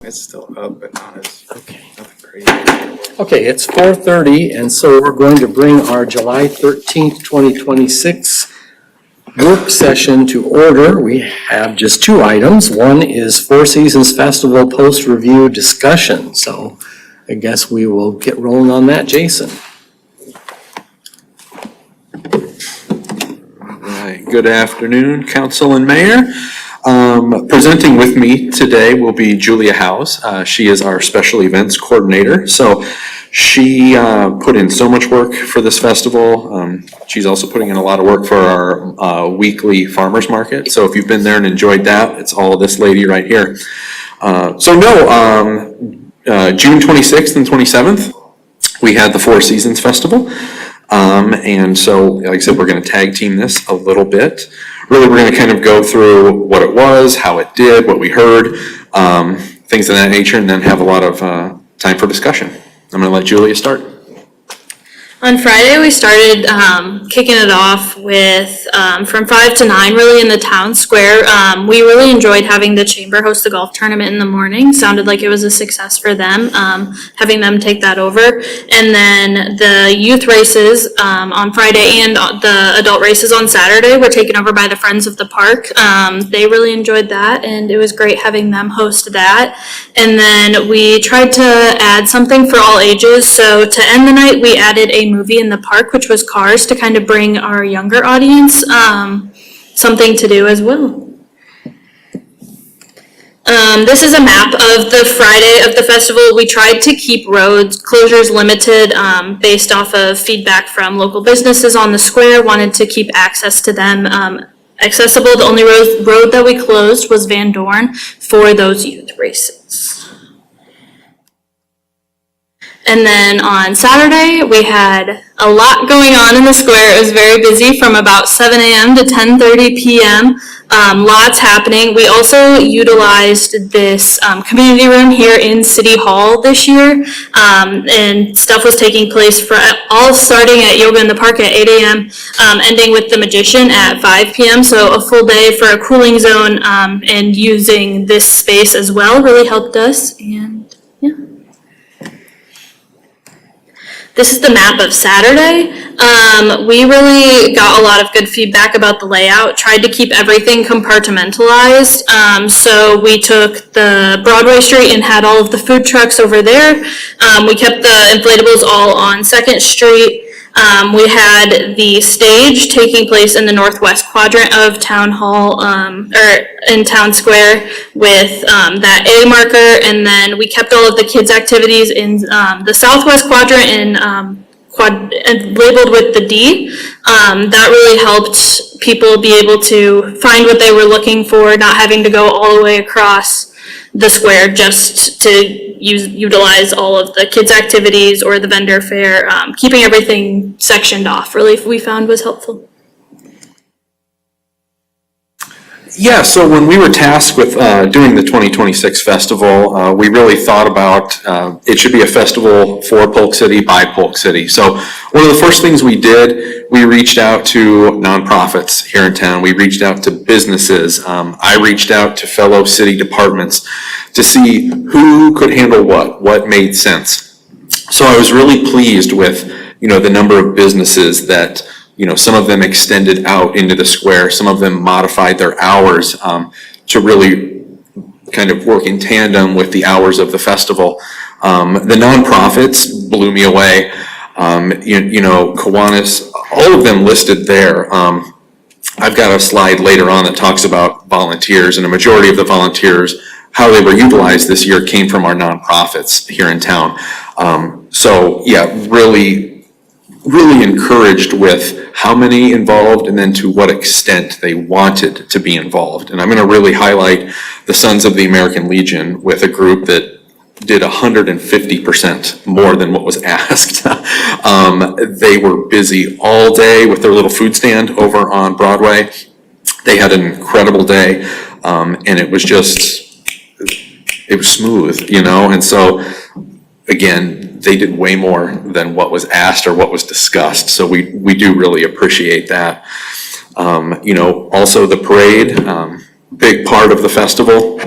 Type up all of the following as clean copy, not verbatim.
It's still up, but not as, Okay. nothing crazy. Okay, it's 4:30, and so we're going to bring our July 13th, 2026 work session to order. We have just two items. One is Four Seasons Festival post-review discussion. So I guess we will get rolling on that, Jason. All right, good afternoon, council and mayor. Presenting with me today will be Julia House. She is our special events coordinator. So she put in so much work for this festival. She's also putting in a lot of work for our weekly farmers market. So if you've been there and enjoyed that, it's all of this lady right here. June 26th and 27th, we had the Four Seasons Festival. And so, like I said, we're going to tag team this a little bit. Really, we're going to kind of go through what it was, how it did, what we heard, things of that nature, and then have a lot of time for discussion. I'm going to let Julia start. On Friday, we started kicking it off with from 5 to 9 really in the town square. We really enjoyed having the chamber host the golf tournament in the morning. Sounded like it was a success for them, having them take that over. And then the youth races on Friday and the adult races on Saturday were taken over by the Friends of the Park. They really enjoyed that, and it was great having them host that. And then we tried to add something for all ages. So to end the night, we added a movie in the park, which was Cars, to kind of bring our younger audience something to do as well. This is a map of the Friday of the festival. We tried to keep roads closures limited based off of feedback from local businesses on the square, wanted to keep access to them accessible. The only road that we closed was Van Dorn for those youth races. And then on Saturday, we had a lot going on in the square. It was very busy from about 7 a.m. to 10:30 p.m. Lots happening. We also utilized this community room here in City Hall this year, and stuff was taking place for all starting at Yoga in the Park at 8 a.m., ending with the Magician at 5 p.m. So a full day for a cooling zone, and using this space as well really helped us. And yeah. This is the map of Saturday. We really got a lot of good feedback about the layout, tried to keep everything compartmentalized. So we took the Broadway Street and had all of the food trucks over there. We kept the inflatables all on 2nd Street. We had the stage taking place in the northwest quadrant of Town Hall, or in Town Square with that A marker, and then we kept all of the kids' activities in the southwest quadrant and labeled with the D. That really helped people be able to find what they were looking for, not having to go all the way across the square just to utilize all of the kids' activities or the vendor fair. Keeping everything sectioned off really we found was helpful. Yeah, so when we were tasked with doing the 2026 festival, we really thought about it should be a festival for Polk City by Polk City. So one of the first things we did, we reached out to nonprofits here in town. We reached out to businesses. I reached out to fellow city departments to see who could handle what made sense. So I was really pleased with, the number of businesses that some of them extended out into the square. Some of them modified their hours to really kind of work in tandem with the hours of the festival. The nonprofits blew me away. Kiwanis, all of them listed there. I've got a slide later on that talks about volunteers, and a majority of the volunteers, how they were utilized this year, came from our nonprofits here in town. So yeah, really encouraged with how many involved and then to what extent they wanted to be involved. And I'm going to really highlight the Sons of the American Legion with a group that did 150% more than what was asked. They were busy all day with their little food stand over on Broadway. They had an incredible day, and it was smooth, and so again, they did way more than what was asked or what was discussed. So we do really appreciate that. Also the parade, big part of the festival.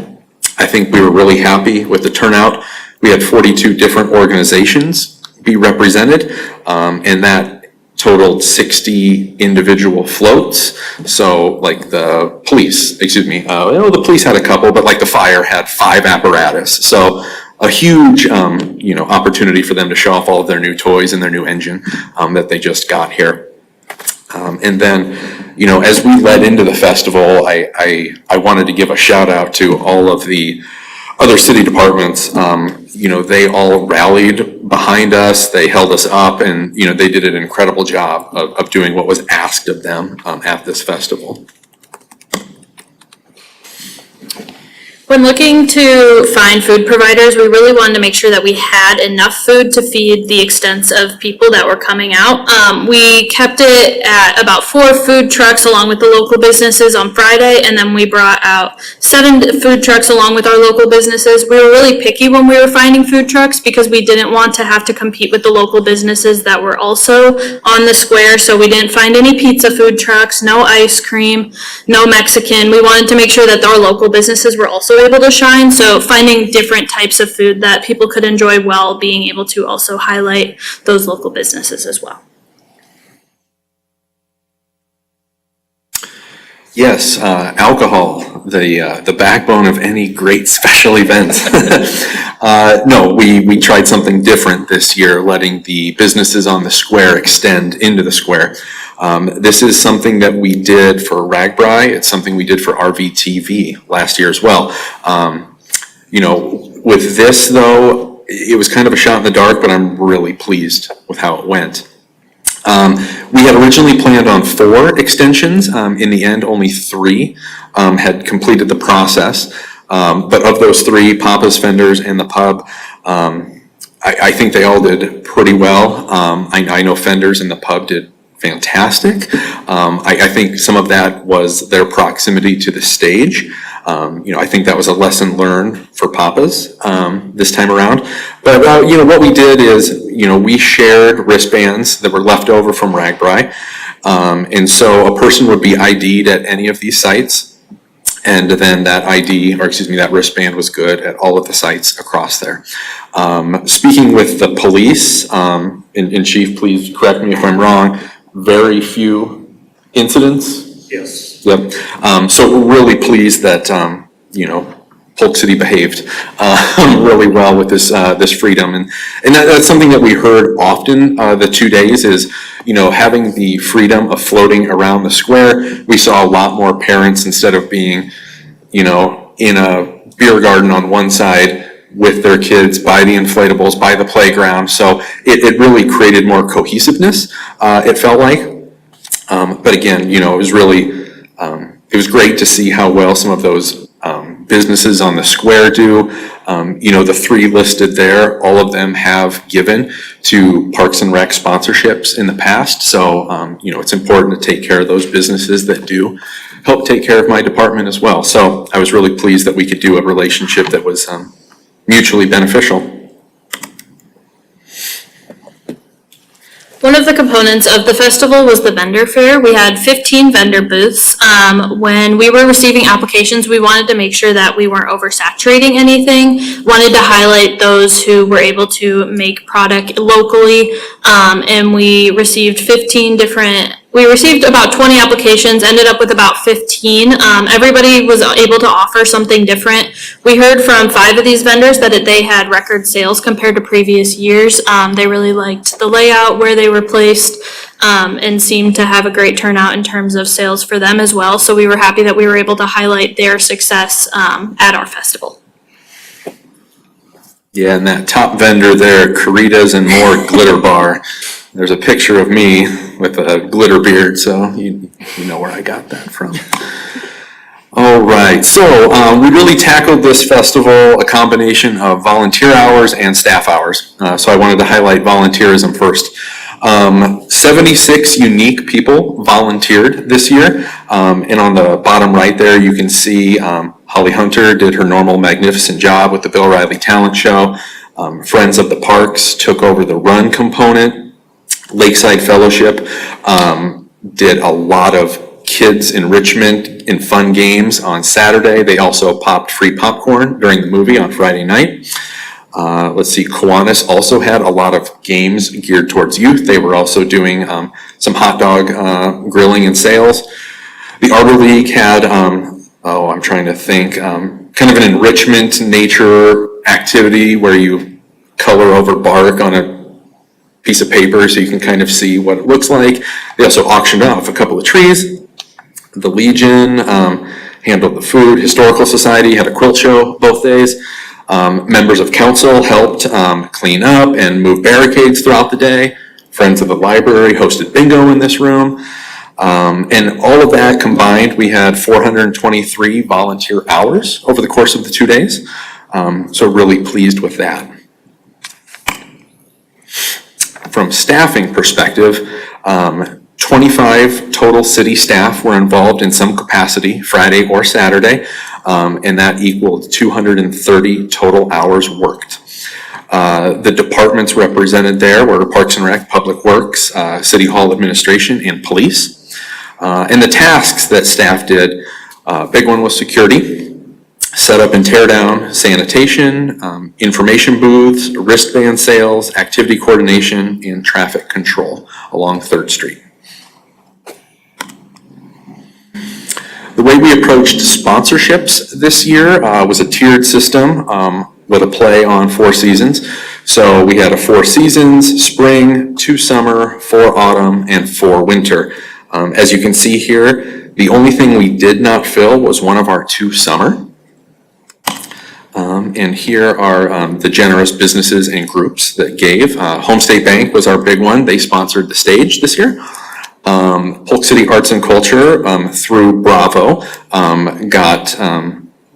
I think we were really happy with the turnout. We had 42 different organizations be represented, and that totaled 60 individual floats. So like the police, the police had a couple, but like the fire had 5 apparatus. So a huge, opportunity for them to show off all of their new toys and their new engine that they just got here. And then, as we led into the festival, I wanted to give a shout out to all of the other city departments. They all rallied behind us, they held us up, and, they did an incredible job of doing what was asked of them at this festival. When looking to find food providers, we really wanted to make sure that we had enough food to feed the extent of people that were coming out. We kept it at about 4 food trucks along with the local businesses on Friday, and then we brought out 7 food trucks along with our local businesses. We were really picky when we were finding food trucks because we didn't want to have to compete with the local businesses that were also on the square, so we didn't find any pizza food trucks, no ice cream, no Mexican. We wanted to make sure that our local businesses were also able to shine, so finding different types of food that people could enjoy while being able to also highlight those local businesses as well. Yes, alcohol, the backbone of any great special event. No, we tried something different this year, letting the businesses on the square extend into the square. This is something that we did for RAGBRAI. It's something we did for RVTV last year as well. With this though, it was kind of a shot in the dark, but I'm really pleased with how it went. We had originally planned on 4 extensions. In the end, only 3 had completed the process. But of those 3, Papa's, Fenders, and the pub, I think they all did pretty well. I know Fenders and the pub did fantastic. I think some of that was their proximity to the stage. I think that was a lesson learned for Papa's this time around. But what we did is, we shared wristbands that were left over from RAGBRAI. And so a person would be ID'd at any of these sites. And then that that wristband was good at all of the sites across there. Speaking with the police, and Chief, please correct me if I'm wrong, very few incidents. Yes. Yep. So we're really pleased that, Polk City behaved really well with this freedom. And that's something that we heard often the 2 days is, having the freedom of floating around the square. We saw a lot more parents, instead of being, in a beer garden on one side with their kids, by the inflatables, by the playground. So it really created more cohesiveness, it felt like. But again, it was really, it was great to see how well some of those businesses on the square do. The 3 listed there, all of them have given to Parks and Rec sponsorships in the past. So, it's important to take care of those businesses that do help take care of my department as well. So I was really pleased that we could do a relationship that was mutually beneficial. One of the components of the festival was the vendor fair. We had 15 vendor booths. When we were receiving applications, we wanted to make sure that we weren't oversaturating anything. Wanted to highlight those who were able to make product locally. And we received about 20 applications, ended up with about 15. Everybody was able to offer something different. We heard from 5 of these vendors that they had record sales compared to previous years. They really liked the layout, where they were placed, and seemed to have a great turnout in terms of sales for them as well. So we were happy that we were able to highlight their success at our festival. Yeah, and that top vendor there, Caritas and More Glitter Bar. There's a picture of me with a glitter beard, so you know where I got that from. All right, so we really tackled this festival a combination of volunteer hours and staff hours. So I wanted to highlight volunteerism first. 76 unique people volunteered this year. And on the bottom right there, you can see Holly Hunter did her normal magnificent job with the Bill Riley Talent Show. Friends of the Parks took over the run component. Lakeside Fellowship did a lot of kids enrichment and fun games on Saturday. They also popped free popcorn during the movie on Friday night. Let's see, Kiwanis also had a lot of games geared towards youth. They were also doing some hot dog grilling and sales. The Arbor League had, I'm trying to think, kind of an enrichment nature activity where you color over bark on a piece of paper so you can kind of see what it looks like. They also auctioned off a couple of trees. The Legion handled the food. Historical Society had a quilt show both days. Members of council helped clean up and move barricades throughout the day. Friends of the Library hosted bingo in this room. And all of that combined, we had 423 volunteer hours over the course of the 2 days. So really pleased with that. From staffing perspective, 25 total city staff were involved in some capacity Friday or Saturday, and that equaled 230 total hours worked. The departments represented there were Parks and Rec, Public Works, City Hall Administration, and Police. And the tasks that staff did, big one was security, set up and tear down sanitation, information booths, wristband sales, activity coordination, and traffic control along 3rd Street. The way we approached sponsorships this year was a tiered system with a play on 4 seasons. So we had a 4 seasons, spring, 2 summer, 4 autumn, and 4 winter. As you can see here, the only thing we did not fill was one of our 2 summer. And here are the generous businesses and groups that gave. Home State Bank was our big one. They sponsored the stage this year. Polk City Arts and Culture through Bravo got,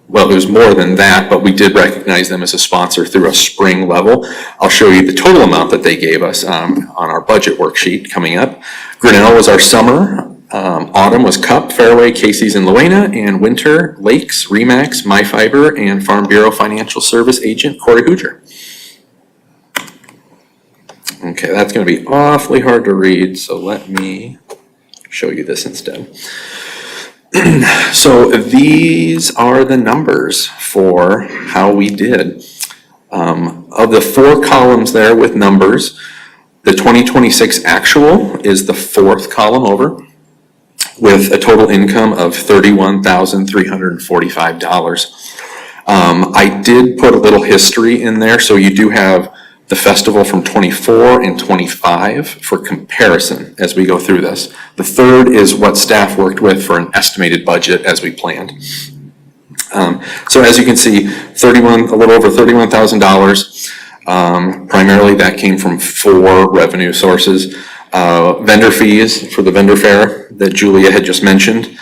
well, it was more than that, but we did recognize them as a sponsor through a spring level. I'll show you the total amount that they gave us on our budget worksheet coming up. Grinnell was our summer. Autumn was Cup, Fairway, Casey's and Luena, and winter, Lakes, Remax, MyFiber, and Farm Bureau Financial Service Agent Corey Hooger. Okay, that's going to be awfully hard to read, so let me show you this instead. So these are the numbers for how we did. Of the 4 columns there with numbers, the 2026 actual is the 4th column over, with a total income of $31,345. I did put a little history in there, so you do have the festival from 24 and 25 for comparison as we go through this. The 3rd is what staff worked with for an estimated budget as we planned. So as you can see, a little over $31,000. Primarily that came from 4 revenue sources. Vendor fees for the vendor fair that Julia had just mentioned.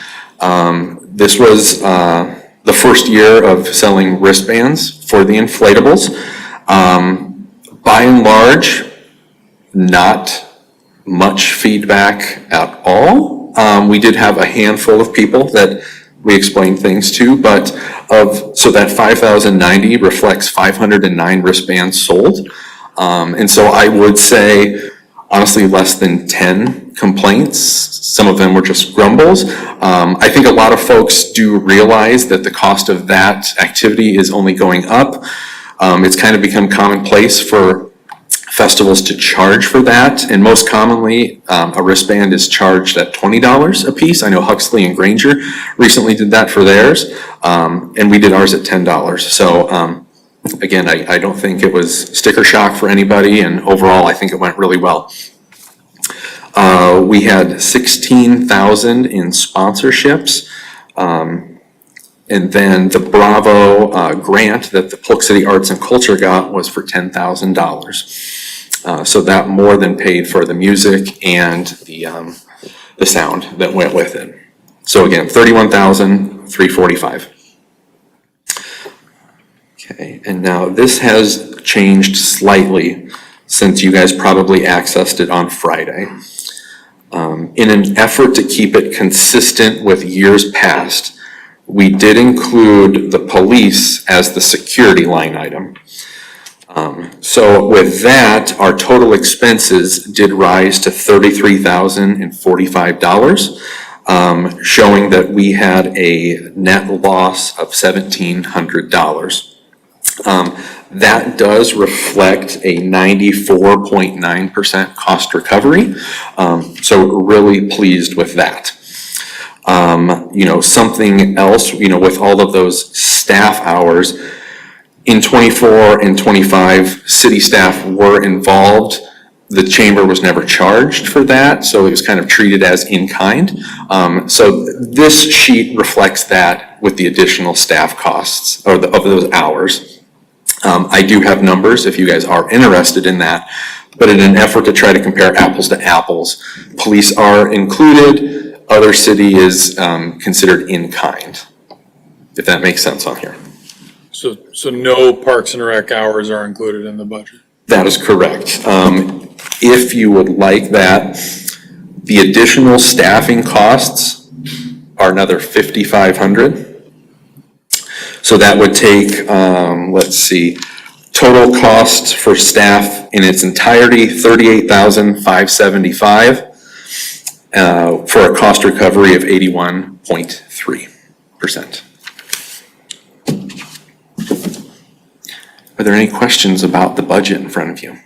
This was the first year of selling wristbands for the inflatables. By and large, not much feedback at all. We did have a handful of people that we explained things to, but so that 5,090 reflects 509 wristbands sold. And so I would say, honestly, less than 10 complaints. Some of them were just grumbles. I think a lot of folks do realize that the cost of that activity is only going up. It's kind of become commonplace for festivals to charge for that, and most commonly, a wristband is charged at $20 a piece. I know Huxley and Granger recently did that for theirs, and we did ours at $10. So again, I don't think it was sticker shock for anybody, and overall, I think it went really well. We had 16,000 in sponsorships. And then the Bravo grant that the Polk City Arts and Culture got was for $10,000. So that more than paid for the music and the sound that went with it. So again, $31,345. Okay, and now this has changed slightly since you guys probably accessed it on Friday. In an effort to keep it consistent with years past, we did include the police as the security line item. So with that, our total expenses did rise to $33,045. showing that we had a net loss of $1,700. That does reflect a 94.9% cost recovery. So we're really pleased with that. Something else, with all of those staff hours, in 24 and 25, city staff were involved. The chamber was never charged for that, so it was kind of treated as in kind. So this sheet reflects that with the additional staff costs of those hours. I do have numbers if you guys are interested in that, but in an effort to try to compare apples to apples, police are included, other city is considered in kind, if that makes sense on here. So no Parks and Rec hours are included in the budget? That is correct. If you would like that, the additional staffing costs are another $5,500. So that would take, total cost for staff in its entirety, $38,575, for a cost recovery of 81.3%. Are there any questions about the budget in front of you?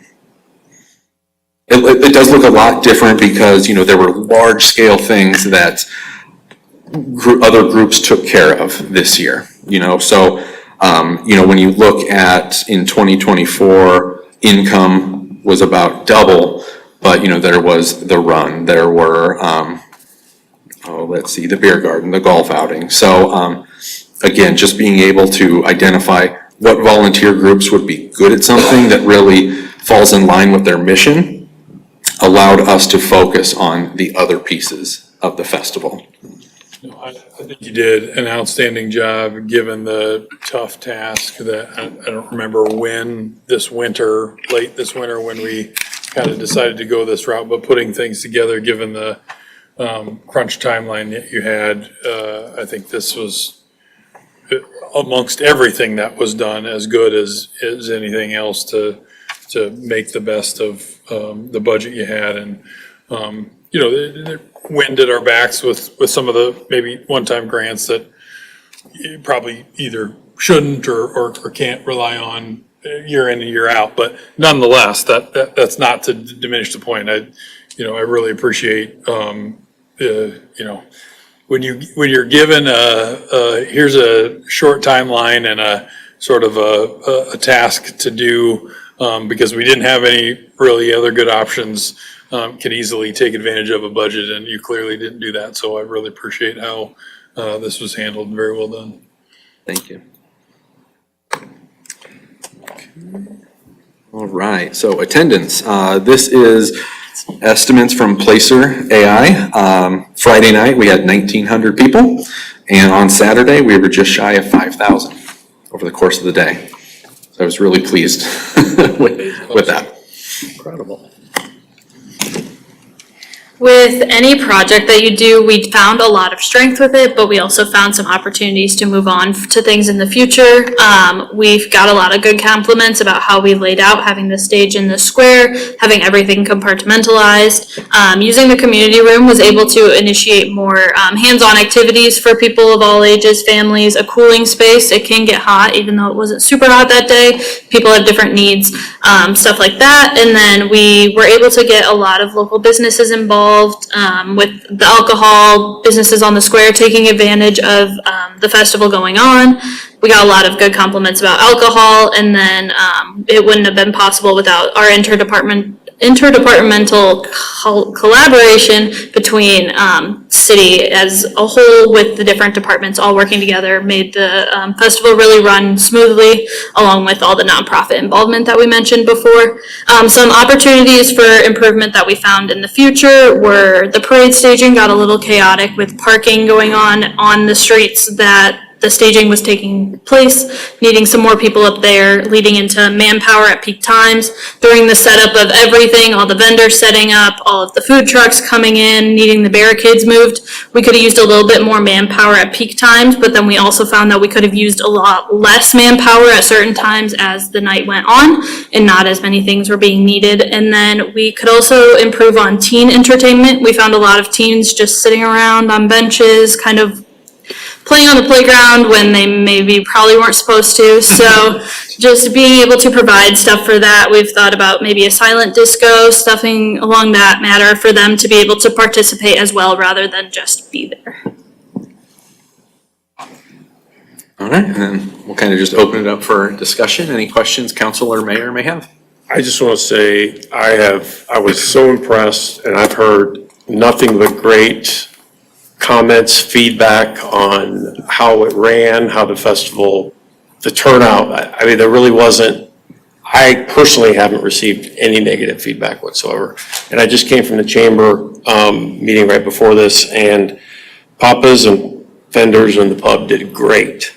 It does look a lot different because, there were large scale things that other groups took care of this year, so, when you look at in 2024, income was about double, but, there was the run, there were, the beer garden, the golf outing. So, again, just being able to identify what volunteer groups would be good at something that really falls in line with their mission allowed us to focus on the other pieces of the festival. I think you did an outstanding job, given the tough task that I don't remember when late this winter, when we kind of decided to go this route, but putting things together, given the crunch timeline that you had, I think this was, amongst everything that was done, as good as anything else to make the best of the budget you had. And the wind at our backs with some of the maybe one-time grants that you probably either shouldn't or can't rely on year in and year out. But nonetheless, that's not to diminish the point. I really appreciate when you're given here's a short timeline and a sort of a task to do, because we didn't have any really other good options, can easily take advantage of a budget, and you clearly didn't do that. So I really appreciate how this was handled. Very well done. Thank you. All right, so attendance. This is estimates from Placer AI. Friday night, we had 1,900 people, and on Saturday, we were just shy of 5,000 over the course of the day. So I was really pleased with that. Incredible. With any project that you do, we found a lot of strength with it, but we also found some opportunities to move on to things in the future. We've got a lot of good compliments about how we laid out having the stage in the square, having everything compartmentalized. Using the community room was able to initiate more hands-on activities for people of all ages, families, a cooling space. It can get hot, even though it wasn't super hot that day. People have different needs, stuff like that. And then we were able to get a lot of local businesses involved, with the alcohol, businesses on the square taking advantage of the festival going on. We got a lot of good compliments about alcohol, and then it wouldn't have been possible without our interdepartmental collaboration between city as a whole, with the different departments all working together, made the festival really run smoothly, along with all the nonprofit involvement that we mentioned before. Some opportunities for improvement that we found in the future were the parade staging got a little chaotic with parking going on the streets that the staging was taking place, needing some more people up there, leading into manpower at peak times. During the setup of everything, all the vendors setting up, all of the food trucks coming in, needing the barricades moved, we could have used a little bit more manpower at peak times, but then we also found that we could have used a lot less manpower at certain times as the night went on, and not as many things were being needed. And then we could also improve on teen entertainment. We found a lot of teens just sitting around on benches, kind of playing on the playground when they maybe probably weren't supposed to. So just being able to provide stuff for that, we've thought about maybe a silent disco, stuffing along that matter for them to be able to participate as well rather than just be there. All right, and then we'll kind of just open it up for discussion. Any questions council or mayor may have? I just want to say, I was so impressed, and I've heard nothing but great comments, feedback on how it ran, how the festival, the turnout. I mean, there really wasn't, I personally haven't received any negative feedback whatsoever. And I just came from the chamber meeting right before this, and Papa's and vendors in the pub did great.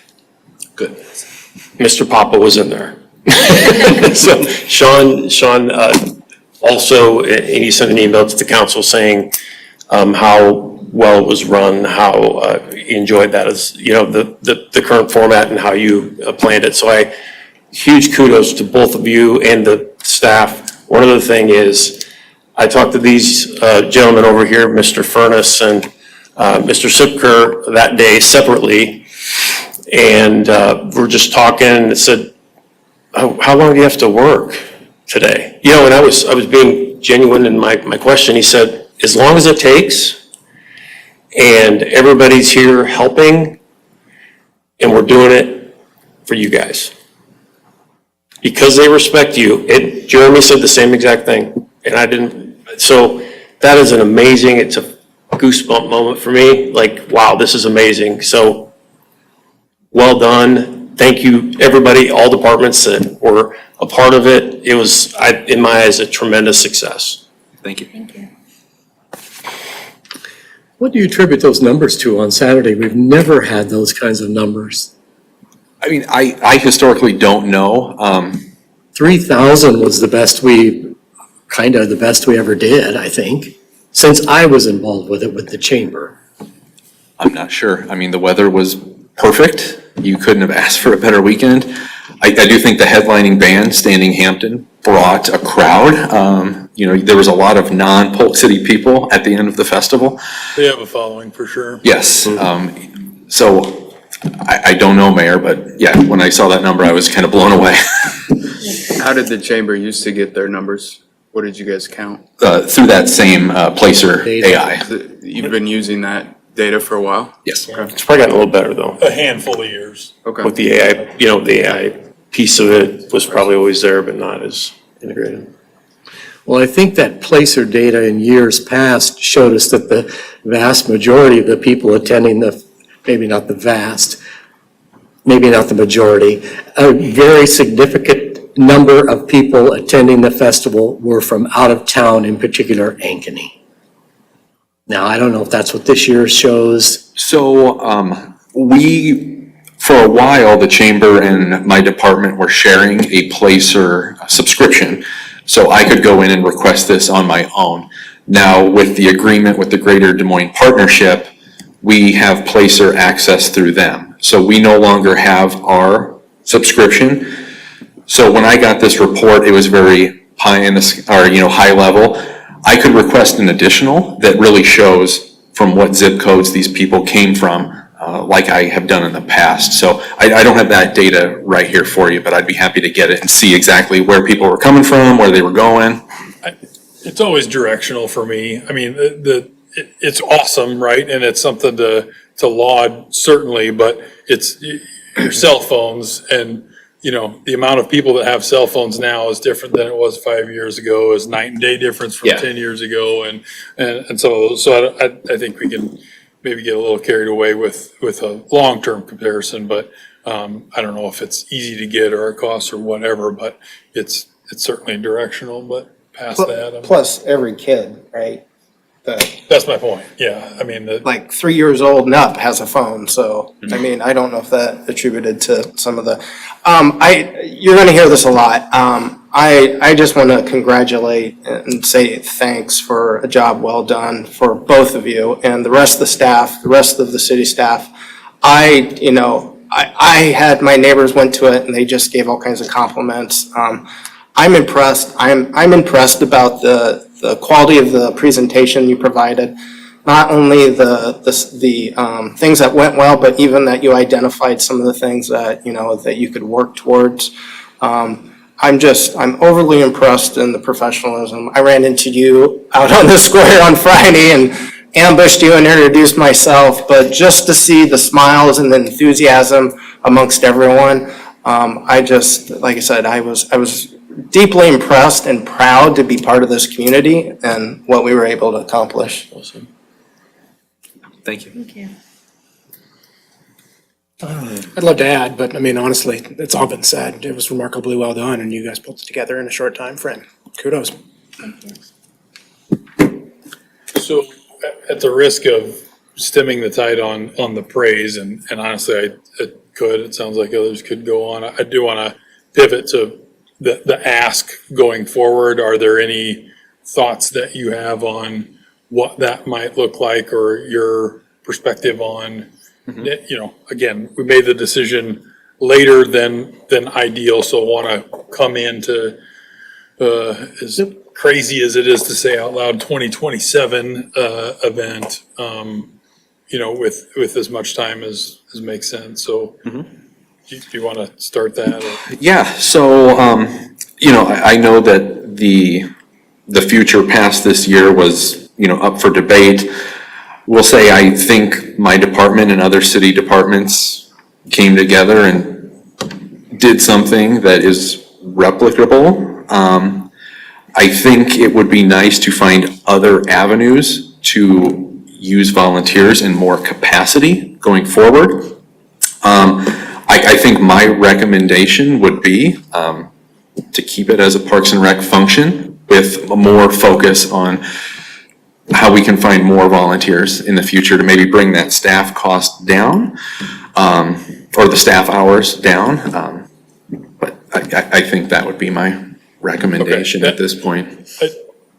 Good. Mr. Papa was in there. So Sean also, and he sent an email to the council saying how well it was run, how he enjoyed that as, you know, the current format and how you planned it. So huge kudos to both of you and the staff. One other thing is, I talked to these gentlemen over here, Mr. Furness and Mr. Sipker, that day separately, and we're just talking and it said, how long do you have to work today? You know, and I was being genuine in my question. He said, as long as it takes, and everybody's here helping, and we're doing it for you guys. Because they respect you. And Jeremy said the same exact thing, and I didn't. So that is an amazing, it's a goosebump moment for me. Like, wow, this is amazing. So well done. Thank you, everybody, all departments that were a part of it. It was, in my eyes, a tremendous success. Thank you. Thank you. What do you attribute those numbers to on Saturday? We've never had those kinds of numbers. I mean, I historically don't know. 3,000 was the best we ever did, I think, since I was involved with it with the chamber. I'm not sure. I mean, the weather was perfect. You couldn't have asked for a better weekend. I do think the headlining band, Standing Hampton, brought a crowd. You know, there was a lot of non-Polk City people at the end of the festival. They have a following for sure. Yes. So I don't know, Mayor, but yeah, when I saw that number, I was kind of blown away. How did the chamber used to get their numbers? What did you guys count? Through that same Placer Data. AI. You've been using that data for a while? Yes. It's probably gotten a little better though. A handful of years. Okay. With the AI, you know, the AI piece of it was probably always there, but not as integrated. Well, I think that Placer data in years past showed us that the vast majority of the people attending maybe not the vast, maybe not the majority, a very significant number of people attending the festival were from out of town, in particular Ankeny. Now, I don't know if that's what this year shows. So for a while, the chamber and my department were sharing a Placer subscription. So I could go in and request this on my own. Now, with the agreement with the Greater Des Moines Partnership, we have Placer access through them. So we no longer have our subscription. So when I got this report, it was very high level. I could request an additional that really shows from what zip codes these people came from, like I have done in the past. So I don't have that data right here for you, but I'd be happy to get it and see exactly where people were coming from, where they were going. It's always directional for me. I mean, it's awesome, right? And it's something to laud, certainly, but it's your cell phones and, you know, the amount of people that have cell phones now is different than it was 5 years ago, is night and day difference from Yeah. 10 years ago. And so I think we can maybe get a little carried away with a long-term comparison, but I don't know if it's easy to get or it costs or whatever, but it's certainly directional, but past that. Plus, every kid, right? That's my point, yeah, I mean, like 3 years old and up has a phone, so, I mean, I don't know if that attributed to some of the, you're gonna hear this a lot. I just wanna congratulate and say thanks for a job well done for both of you and the rest of the staff, the rest of the city staff. I had, my neighbors went to it and they just gave all kinds of compliments. I'm impressed, I'm impressed about the quality of the presentation you provided. Not only the things that went well, but even that you identified some of the things that, that you could work towards. I'm overly impressed in the professionalism. I ran into you out on the square on Friday and ambushed you and introduced myself, but just to see the smiles and the enthusiasm amongst everyone, like I said, I was deeply impressed and proud to be part of this community and what we were able to accomplish. Awesome. Thank you. Thank you. I'd love to add, but I mean, honestly, it's all been said. It was remarkably well done, and you guys pulled it together in a short time frame. Kudos. so at the risk of stemming the tide on the praise, and honestly, it sounds like others could go on, I do want to pivot to the ask going forward. Are there any thoughts that you have on what that might look like, or your perspective on, again, we made the decision later than ideal, so want to come into, as crazy as it is to say out loud, 2027 event, with as much time as makes sense. So do you want to start that? Or? Yeah, so, I know that the future past this year was, up for debate. We'll say I think my department and other city departments came together and did something that is replicable. I think it would be nice to find other avenues to use volunteers in more capacity going forward. I think my recommendation would be to keep it as a Parks and Rec function with more focus on how we can find more volunteers in the future to maybe bring that staff cost down, or the staff hours down. But I think that would be my recommendation Okay. at this point. I've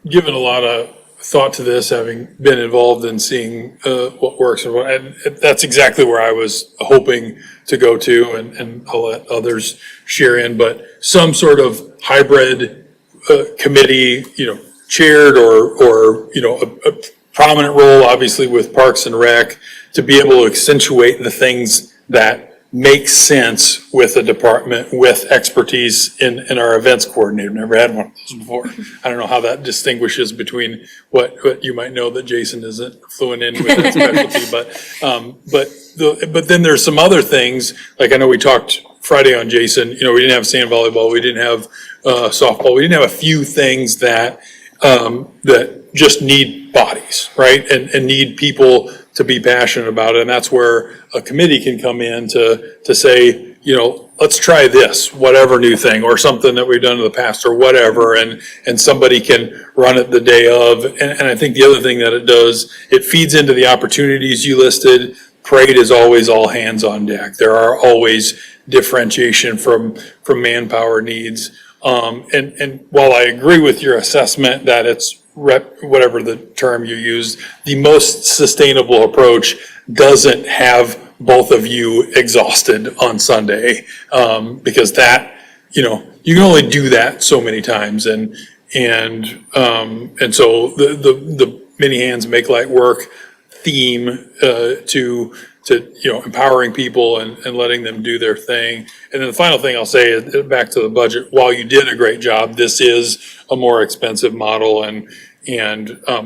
given a lot of thought to this, having been involved in seeing what works and what, and that's exactly where I was hoping to go to, and I'll let others share in, but some sort of hybrid committee, chaired or a prominent role, obviously with Parks and Rec, to be able to accentuate the things that make sense with a department with expertise in our events coordinator. Never had one of those before. I don't know how that distinguishes between what you might know that Jason isn't fluent in with that specialty, but then there's some other things, like I know we talked Friday on Jason, we didn't have sand volleyball, we didn't have softball, we didn't have a few things that just need bodies, right? And need people to be passionate about it. And that's where a committee can come in to say, let's try this, whatever new thing, or something that we've done in the past or whatever. And somebody can run it the day of. And I think the other thing that it does, it feeds into the opportunities you listed. Parade is always all hands on deck. There are always differentiation from manpower needs. And while I agree with your assessment that it's whatever the term you used, the most sustainable approach doesn't have both of you exhausted on Sunday, because that, you can only do that so many times, and so the many hands make light work theme to empowering people and letting them do their thing. And then the final thing I'll say is, back to the budget, while you did a great job, this is a more expensive model, and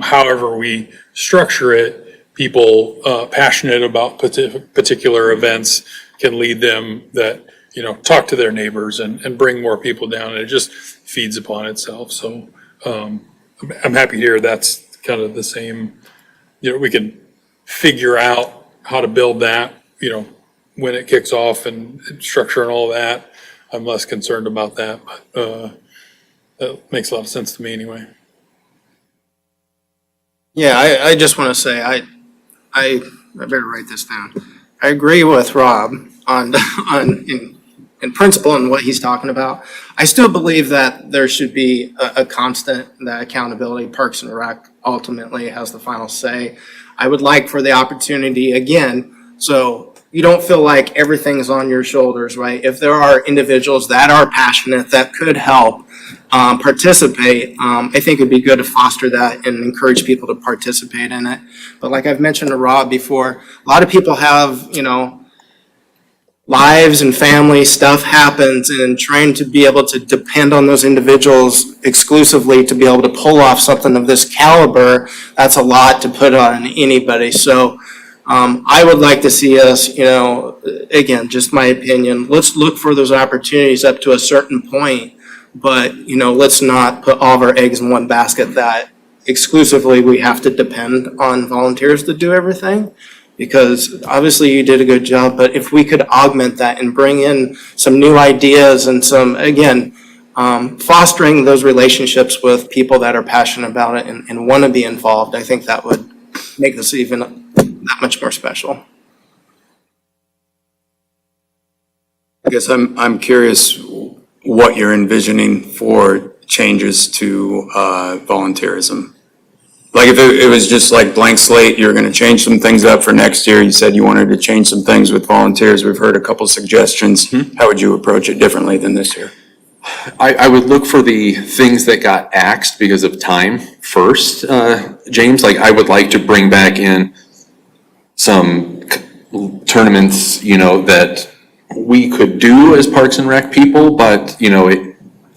however we structure it, people passionate about particular events can lead them that, talk to their neighbors and bring more people down, and it just feeds upon itself. So I'm happy to hear that's kind of the same, we can figure out how to build that, when it kicks off, and structure and all that. I'm less concerned about that, but that makes a lot of sense to me anyway. Yeah, I just want to say, I better write this down. I agree with Rob on, in principle and what he's talking about. I still believe that there should be a constant, that accountability, Parks and Rec ultimately has the final say. I would like for the opportunity again, so you don't feel like everything's on your shoulders, right? If there are individuals that are passionate, that could help participate, I think it'd be good to foster that and encourage people to participate in it. But like I've mentioned to Rob before, a lot of people have, lives and family stuff happens, and trying to be able to depend on those individuals exclusively to be able to pull off something of this caliber, that's a lot to put on anybody. So I would like to see us, again, just my opinion, let's look for those opportunities up to a certain point, but, let's not put all of our eggs in one basket that exclusively we have to depend on volunteers to do everything. Because obviously you did a good job, but if we could augment that and bring in some new ideas and some, again, fostering those relationships with people that are passionate about it and want to be involved, I think that would make this even that much more special. I guess I'm curious what you're envisioning for changes to volunteerism. Like if it was just like blank slate, you're going to change some things up for next year. You said you wanted to change some things with volunteers. We've heard a couple suggestions. How would you approach it differently than this year? I would look for the things that got axed because of time first, James. Like I would like to bring back in some tournaments, that we could do as Parks and Rec people, but,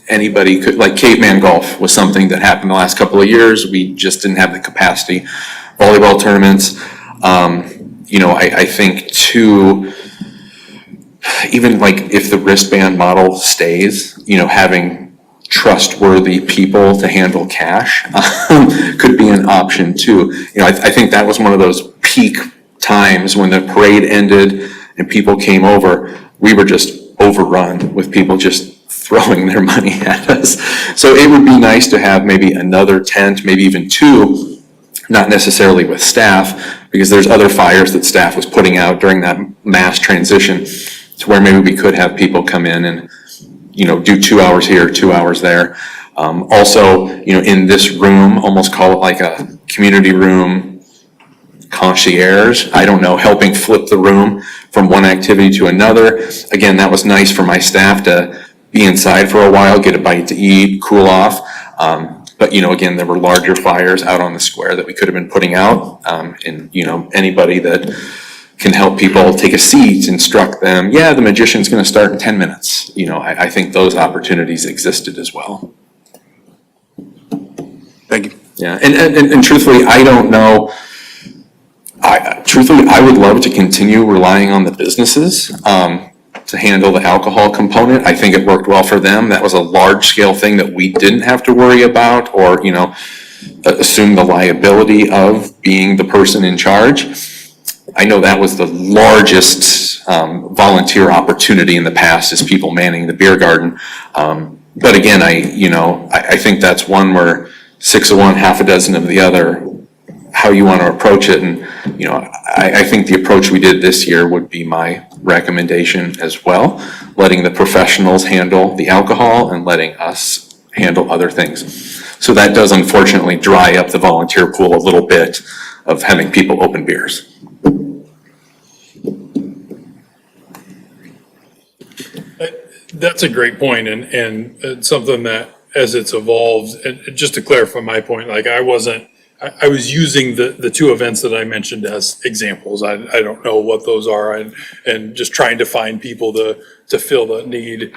anybody could, like caveman golf was something that happened the last couple of years. We just didn't have the capacity. Volleyball tournaments, I think too, even like if the wristband model stays, having trustworthy people to handle cash could be an option too. I think that was one of those peak times when the parade ended and people came over. We were just overrun with people just throwing their money at us. So it would be nice to have maybe another tent, maybe even two, not necessarily with staff, because there's other fires that staff was putting out during that mass transition, to where maybe we could have people come in and, do 2 hours here, 2 hours there. Also, in this room, almost call it like a community room concierge, I don't know, helping flip the room from one activity to another. Again, that was nice for my staff to be inside for a while, get a bite to eat, cool off. But, again, there were larger fires out on the square that we could have been putting out. And, anybody that can help people take a seat, instruct them, the magician's gonna start in 10 minutes. I think those opportunities existed as well. Thank you. Yeah, and truthfully, I don't know. I would love to continue relying on the businesses, to handle the alcohol component. I think it worked well for them. That was a large scale thing that we didn't have to worry about or, assume the liability of being the person in charge. I know that was the largest volunteer opportunity in the past, is people manning the beer garden. But again, I think that's one where 6 of one, half a dozen of the other, how you want to approach it. And, I think the approach we did this year would be my recommendation as well, letting the professionals handle the alcohol and letting us handle other things. So that does unfortunately dry up the volunteer pool a little bit of having people open beers. That's a great point, and it's something that, as it's evolved, and just to clarify my point, like I was using the two events that I mentioned as examples. I don't know what those are, and just trying to find people to fill the need,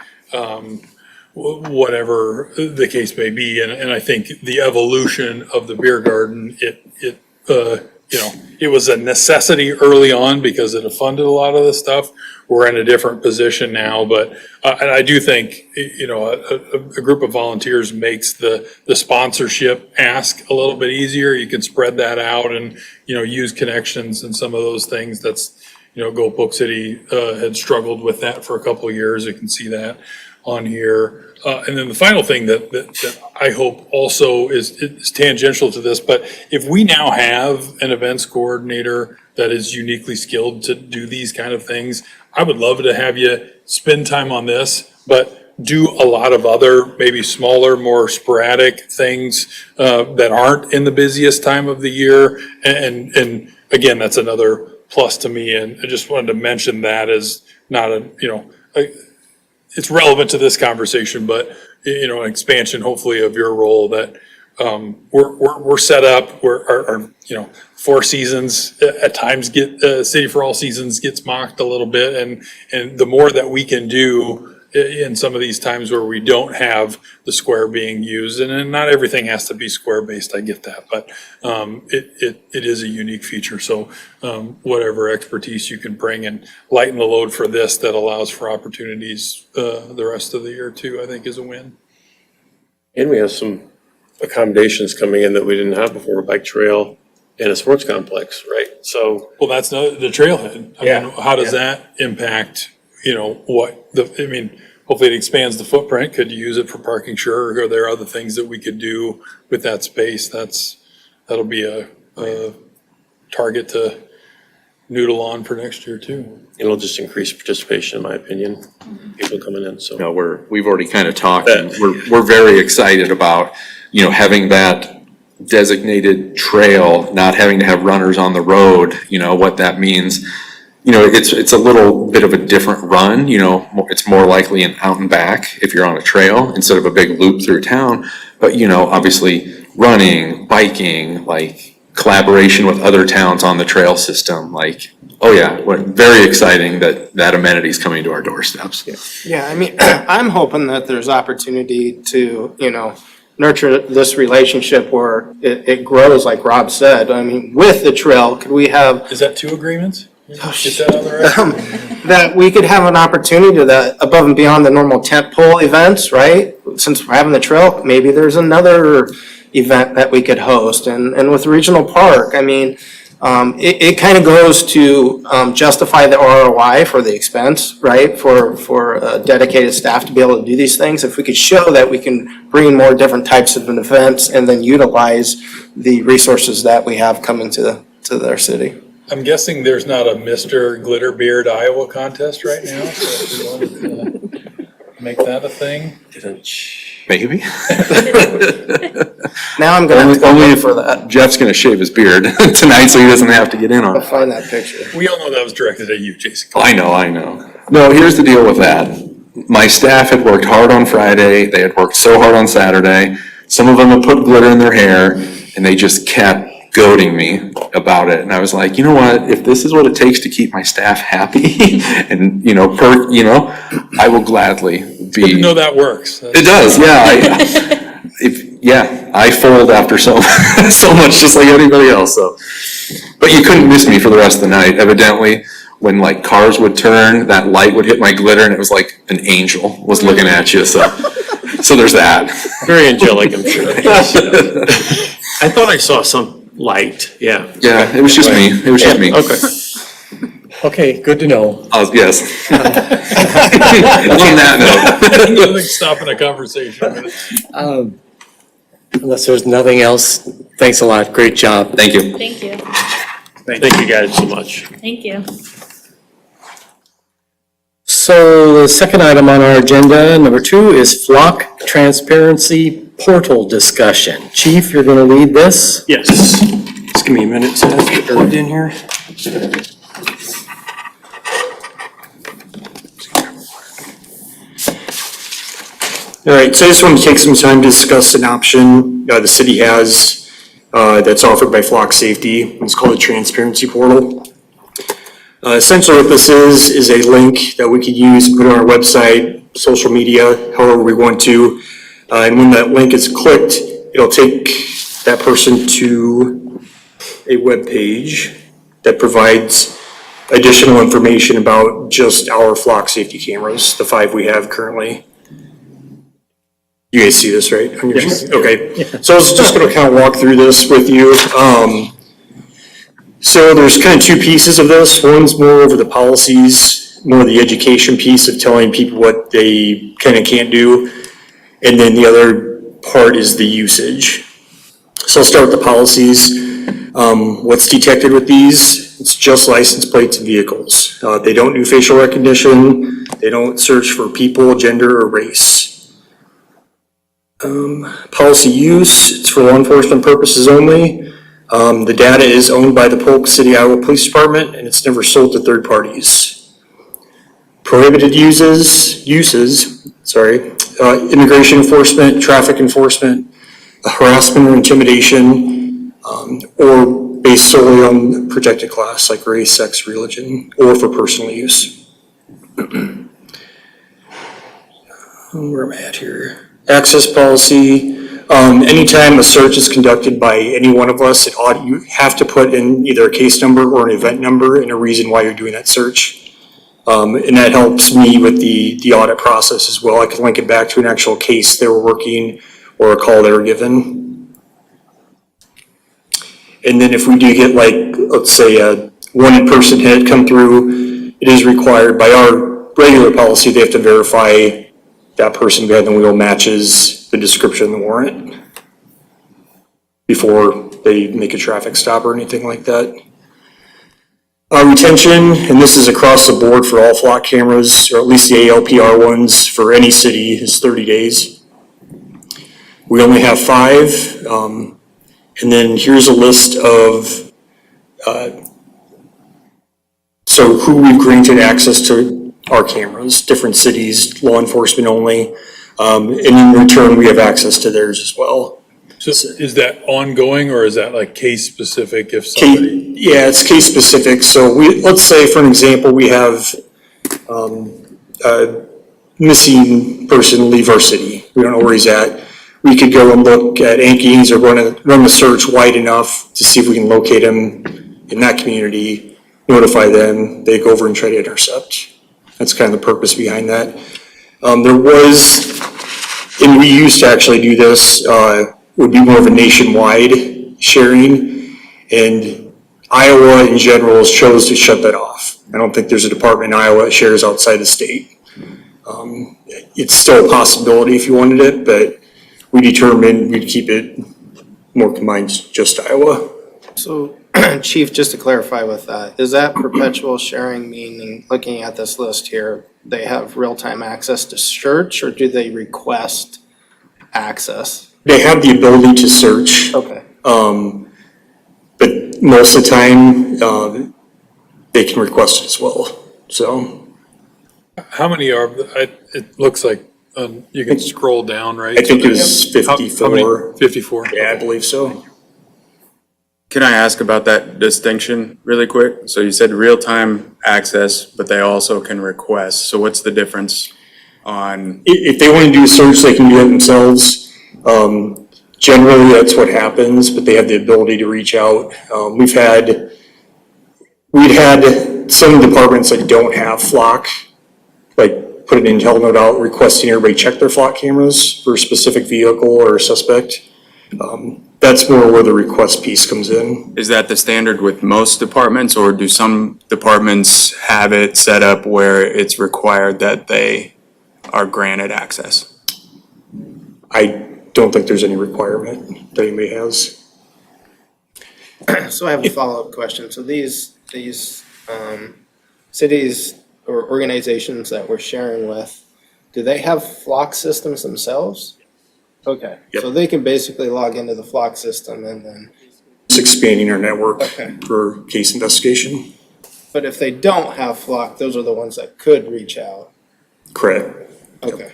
whatever the case may be. And I think the evolution of the beer garden, it was a necessity early on because it funded a lot of the stuff. We're in a different position now, but, and I do think, a group of volunteers makes the sponsorship ask a little bit easier. You can spread that out and, use connections and some of those things. That's, Polk City, had struggled with that for a couple of years. You can see that. on here. And then the final thing that I hope also is tangential to this, but if we now have an events coordinator that is uniquely skilled to do these kind of things, I would love to have you spend time on this, but do a lot of other, maybe smaller, more sporadic things that aren't in the busiest time of the year. And again, that's another plus to me. And I just wanted to mention that as not it's relevant to this conversation, but an expansion hopefully of your role that we're set up. Our Four Seasons at times City for All Seasons gets mocked a little bit, and the more that we can do in some of these times where we don't have the square being used, and not everything has to be square based, I get that, but it is a unique feature. So whatever expertise you can bring and lighten the load for this that allows for opportunities the rest of the year too, I think is a win. And we have some accommodations coming in that we didn't have before, bike trail and a sports complex, right? So. Well, that's the trailhead. I mean, how does Yeah. that impact, hopefully it expands the footprint. Could you use it for parking? Sure. Or are there other things that we could do with that space? That'll be a target to noodle on for next year too. It'll just increase participation, in my opinion, people coming in, so. No, we've already kind of talked, and we're very excited about, having that designated trail, not having to have runners on the road, what that means. It's a little bit of a different run, it's more likely an out and back if you're on a trail instead of a big loop through town. But, obviously running, biking, like collaboration with other towns on the trail system, like, oh yeah, very exciting that amenity is coming to our doorsteps. Yeah, I mean, I'm hoping that there's opportunity to, nurture this relationship where it grows, like Rob said. I mean, with the trail, could we have, Is that two agreements? Get that on the record? that we could have an opportunity that above and beyond the normal tentpole events, right? Since we're having the trail, maybe there's another event that we could host. And with Regional Park, I mean, it kind of goes to justify the ROI for the expense, right? For dedicated staff to be able to do these things. If we could show that we can bring more different types of events and then utilize the resources that we have coming to their city. I'm guessing there's not a Mr. Glitterbeard Iowa contest right now, so if we wanted to make that a thing. Maybe. Now I'm gonna have to go Only look if for that. Jeff's gonna shave his beard tonight, so he doesn't have to get in on I'll it. find that picture. We all know that was directed at you, Jason. I know. No, here's the deal with that. My staff had worked hard on Friday, they had worked so hard on Saturday. Some of them had put glitter in their hair, and they just kept goading me about it. And I was like, you know what, if this is what it takes to keep my staff happy and, I will gladly be. No, that works. It does, yeah. I fold after so much, just like anybody else, so. But you couldn't miss me for the rest of the night. Evidently, when like cars would turn, that light would hit my glitter and it was like an angel was looking at you, so there's that. Very angelic, I'm sure. I thought I saw some light, yeah. Yeah, it was just me. Okay. Okay, good to know. Yes. On that note. Nothing stopping a conversation with it. Unless there's nothing else, thanks a lot, great job. Thank you. Thank you. Thank you guys so much. Thank you. So the second item on our agenda, number 2, is flock transparency portal discussion. Chief, you're gonna lead this? Yes. Just give me a minute to get plugged in here. All right, so I just want to take some time to discuss an option the city has that's offered by Flock Safety. It's called a transparency portal. Essentially what this is a link that we could use and put on our website, social media, however we want to. And when that link is clicked, it'll take that person to a web page that provides additional information about just our Flock Safety cameras, the 5 we have currently. You guys see this, right? On your screen? Okay, so I was just gonna kind of walk through this with you. So there's kind of 2 pieces of this. One's more over the policies more the education piece of telling people what they can and can't do. And then the other part is the usage. So I'll start with the policies. What's detected with these? It's just license plates and vehicles. They don't do facial recognition. They don't search for people, gender, or race. Policy use, it's for law enforcement purposes only. The data is owned by the Polk City, Iowa Police Department, and it's never sold to third parties. Prohibited uses, immigration enforcement, traffic enforcement, harassment or intimidation, or based solely on protected class like race, sex, religion, or for personal use. Where am I at here? Access policy. Anytime a search is conducted by any one of us, you have to put in either a case number or an event number and a reason why you're doing that search. And that helps me with the audit process as well. I can link it back to an actual case they were working or a call they were given. And then if we do get let's say a wanted person hit come through, it is required by our regular policy, they have to verify that person behind the wheel matches the description of the warrant before they make a traffic stop or anything like that. Retention, and this is across the board for all flock cameras, or at least the ALPR ones for any city, is 30 days. We only have 5, and then here's a list of, so who we've granted access to our cameras, different cities, law enforcement only, and in return we have access to theirs as well. So is that ongoing or is that like case specific if somebody? Yeah, it's case specific. So let's say for an example, we have a missing person leave our city. We don't know where he's at. We could go and look at Anke's or run the search wide enough to see if we can locate him in that community, notify them, they go over and try to intercept. That's kind of the purpose behind that. There was, and we used to actually do this, would be more of a nationwide sharing, and Iowa in general chose to shut that off. I don't think there's a department in Iowa that shares outside the state. It's still a possibility if you wanted it, but we determined we'd keep it more combined just Iowa. So, Chief, just to clarify with that, is that perpetual sharing meaning, looking at this list here, they have real-time access to search, or do they request access? They have the ability to search. Okay. But most of the time, they can request it as well, so. How many are, it looks like, you can scroll down, right? I think it was How many? 54. 54? Yeah, I believe so. Can I ask about that distinction really quick? So you said real-time access, but they also can request. So what's the difference on? If they want to do a search, they can do it themselves. Generally, that's what happens, but they have the ability to reach out. We'd had some departments that don't have flock, like put an intel note out requesting everybody check their flock cameras for a specific vehicle or a suspect. That's more where the request piece comes in. Is that the standard with most departments, or do some departments have it set up where it's required that they are granted access? I don't think there's any requirement that anybody has. So I have a follow-up question. So these cities or organizations that we're sharing with, do they have flock systems themselves? Okay, Yep. so they can basically log into the flock system and then, It's expanding our network Okay. for case investigation. but if they don't have flock, those are the ones that could reach out. Correct. Okay.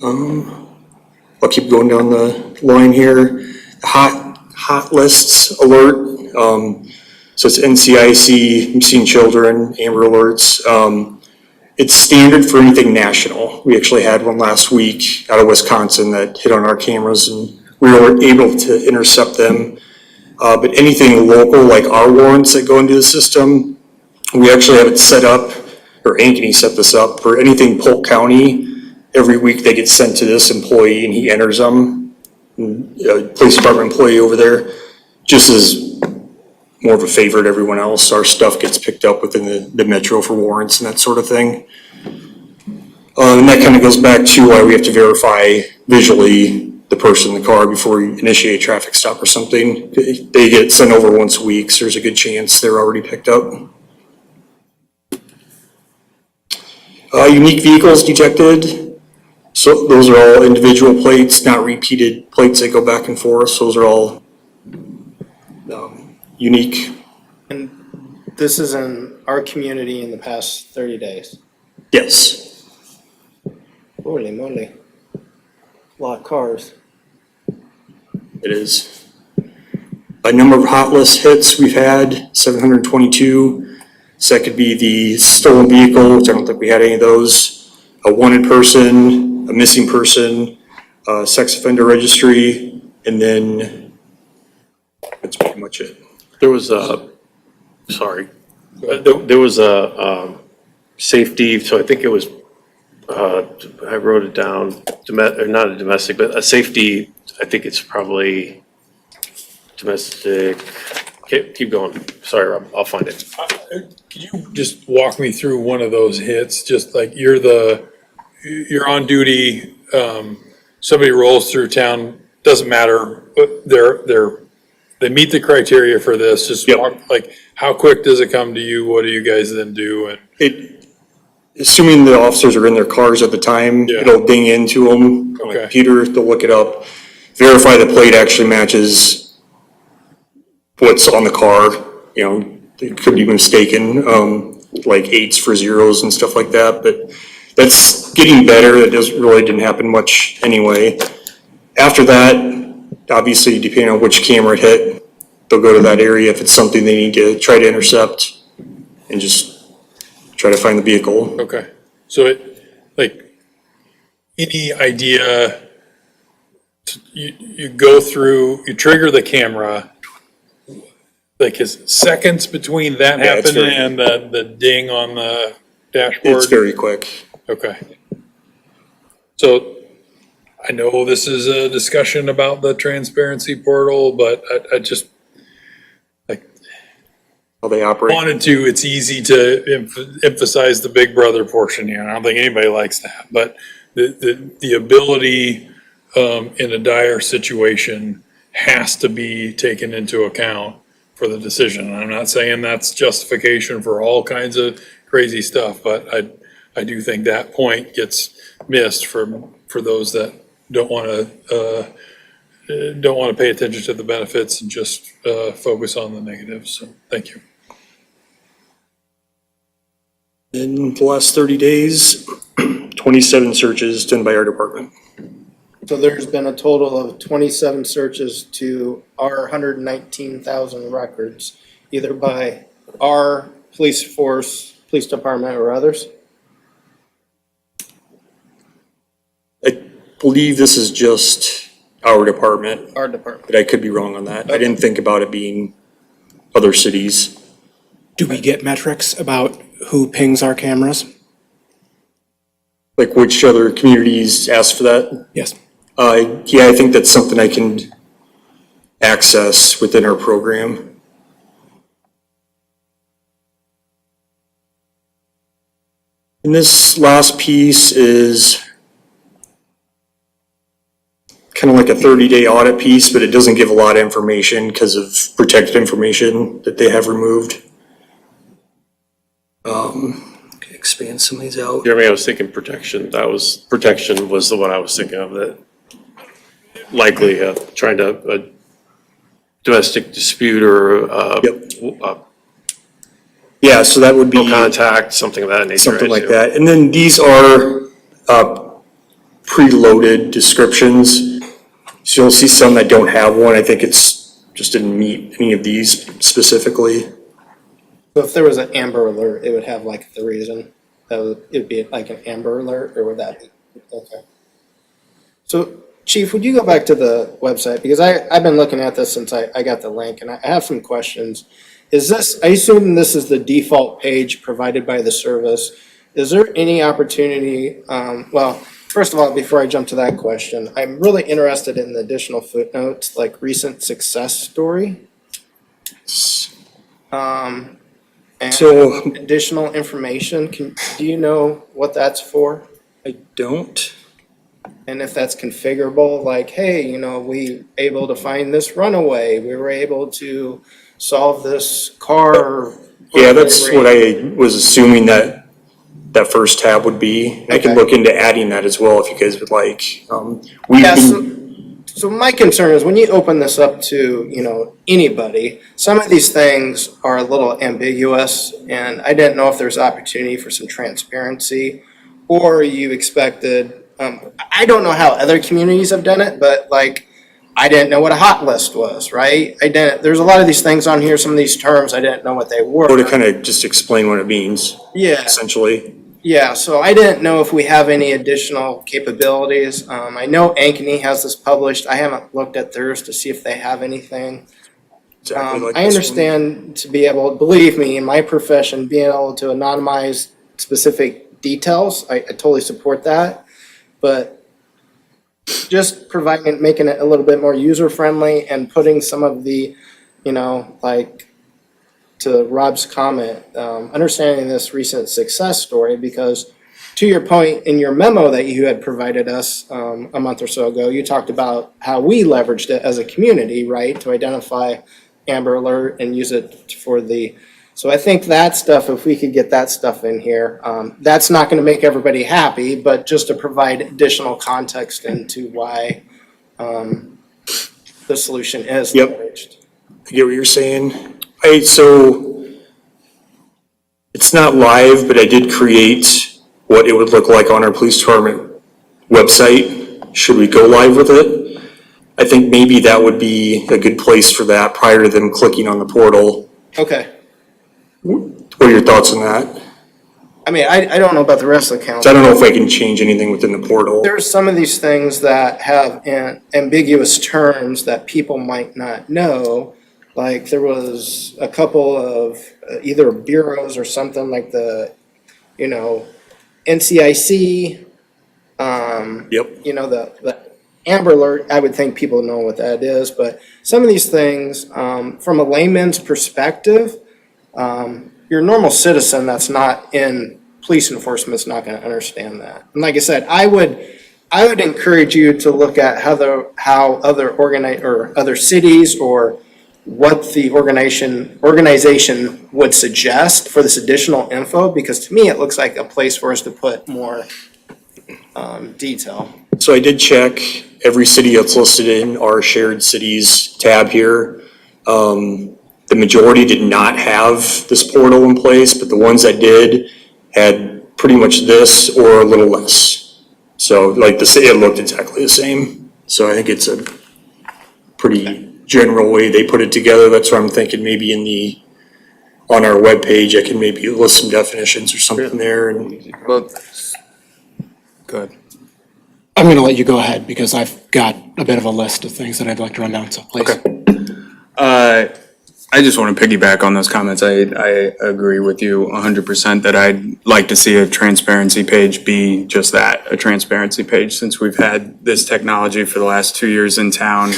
I'll keep going down the line here. Hot lists alert. So it's NCIC, Missing Children, Amber Alerts. It's standard for anything national. We actually had one last week out of Wisconsin that hit on our cameras and we were able to intercept them. But anything local, like our warrants that go into the system, we actually have it set up, or Ankeny set this up, for anything Polk County. Every week they get sent to this employee and he enters them. Police department employee over there, just as more of a favor to everyone else. Our stuff gets picked up within the metro for warrants and that sort of thing. And that kind of goes back to why we have to verify visually the person in the car before we initiate a traffic stop or something. They get sent over once a week, so there's a good chance they're already picked up. Unique vehicles detected. So those are all individual plates, not repeated plates that go back and forth. So those are all unique. And this is in our community in the past 30 days. Yes. Holy moly. A lot of cars. It is. A number of hot list hits we've had, 722. So that could be the stolen vehicle, which I don't think we had any of those. A wanted person, a missing person, sex offender registry, and then that's pretty much it. There was a, sorry, there was a safety, so I think it was, I wrote it down, or not a domestic, but a safety, I think it's probably domestic, keep going, sorry, Rob, I'll find it. Could you just walk me through one of those hits? Just like you're on duty, somebody rolls through town, doesn't matter, but they meet the criteria for this, just Yep. walk, like, how quick does it come to you? What do you guys then do? And Assuming the officers are in their cars at the time, Yeah. it'll ding into them on the Okay. computer, they'll look it up, verify the plate actually matches what's on the car, it could be mistaken, like 8s for 0s and stuff like that, but that's getting better, it didn't happen much anyway. After that, obviously, depending on which camera it hit, they'll go to that area if it's something they need to try to intercept and just try to find the vehicle. okay, so any idea, you go through, you trigger the camera, like is seconds between that Yeah, it's happening very- and the ding on the dashboard? It's very quick. Okay. So I know this is a discussion about the transparency portal, but I just How they operate. wanted to, it's easy to emphasize the big brother portion here. I don't think anybody likes that, but the ability in a dire situation has to be taken into account for the decision. And I'm not saying that's justification for all kinds of crazy stuff, but I do think that point gets missed for those that don't want to pay attention to the benefits and just focus on the negatives. So, thank you. In the last 30 days, 27 searches done by our department. So there's been a total of 27 searches to our 119,000 records, either by our police force, police department, or others. I believe this is just our department, Our department. but I could be wrong on that. I didn't think about it being other cities. Do we get metrics about who pings our cameras? Like which other communities ask for that? Yes. Yeah, I think that's something I can access within our program. And this last piece is kind of like a 30-day audit piece, but it doesn't give a lot of information because of protected information that they have removed. Okay, expand some of these out. Jeremy, I was thinking protection, protection was the one I was thinking of, that likely trying to, a domestic dispute or Yeah, so that would be no contact, something of that nature. something right, like too. that. And then these are preloaded descriptions. So you'll see some that don't have one. I think it's just didn't meet any of these specifically. So if there was an Amber Alert, it would have like the reason, it'd be like an Amber Alert, or would that be, okay. So Chief, would you go back to the website, because I've been looking at this since I got the link, and I have some questions. Is this, I assume this is the default page provided by the service. Is there any opportunity, well, first of all, before I jump to that question, I'm really interested in the additional footnotes, like recent success story. And So- additional information. Do you know what that's for? I don't. And if that's configurable, like, hey, we able to find this runaway, we were able to solve this car. Yeah, that's what I was assuming that first tab would be. I can Okay. look into adding that as well if you guys would like. We've Yeah, been, so my concern is when you open this up to, anybody, some of these things are a little ambiguous, and I didn't know if there's opportunity for some transparency, or you expected, I don't know how other communities have done it, but like, I didn't know what a hot list was, right? There's a lot of these things on here, some of these terms, I didn't know what they were. or to kind of just explain what it means, Yeah. essentially. Yeah, so I didn't know if we have any additional capabilities. I know Ankeny has this published. I haven't looked at theirs to see if they have anything. Exactly like I this one. understand to be able, believe me, in my profession, being able to anonymize specific details, I totally support that. But just providing, making it a little bit more user-friendly and putting some of the, like, to Rob's comment, understanding this recent success story, because to your point, in your memo that you had provided us a month or so ago, you talked about how we leveraged it as a community, right, to identify Amber Alert and use it for so I think that stuff, if we could get that stuff in here, that's not going to make everybody happy, but just to provide additional context into why the solution is Yep. leveraged. I get what you're saying. So it's not live, but I did create what it would look like on our police department website. Should we go live with it? I think maybe that would be a good place for that prior to them clicking on the portal. Okay. What are your thoughts on that? I mean, I don't know about the rest of the So I council. don't know if I can change anything within the portal. There's some of these things that have ambiguous terms that people might not know. Like there was a couple of either bureaus or something like the, NCIC, Yep. the Amber Alert, I would think people know what that is, but some of these things, from a layman's perspective, your normal citizen that's not in police enforcement is not gonna understand that. And like I said, I would encourage you to look at how other cities or what the organization would suggest for this additional info, because to me, it looks like a place for us to put more, detail. So I did check every city that's listed in our shared cities tab here. The majority did not have this portal in place, but the ones that did had pretty much this or a little less. So like it looked exactly the same. So I think it's a pretty general way they put it together. That's why I'm thinking maybe on our webpage, I can maybe list some definitions or something there and. Well, good. I'm going to let you go ahead because I've got a bit of a list of things that I'd like to run down, so please. I just want to piggyback on those comments. I agree with you 100% that I'd like to see a transparency page be just that, a transparency page, since we've had this technology for the last 2 years in town.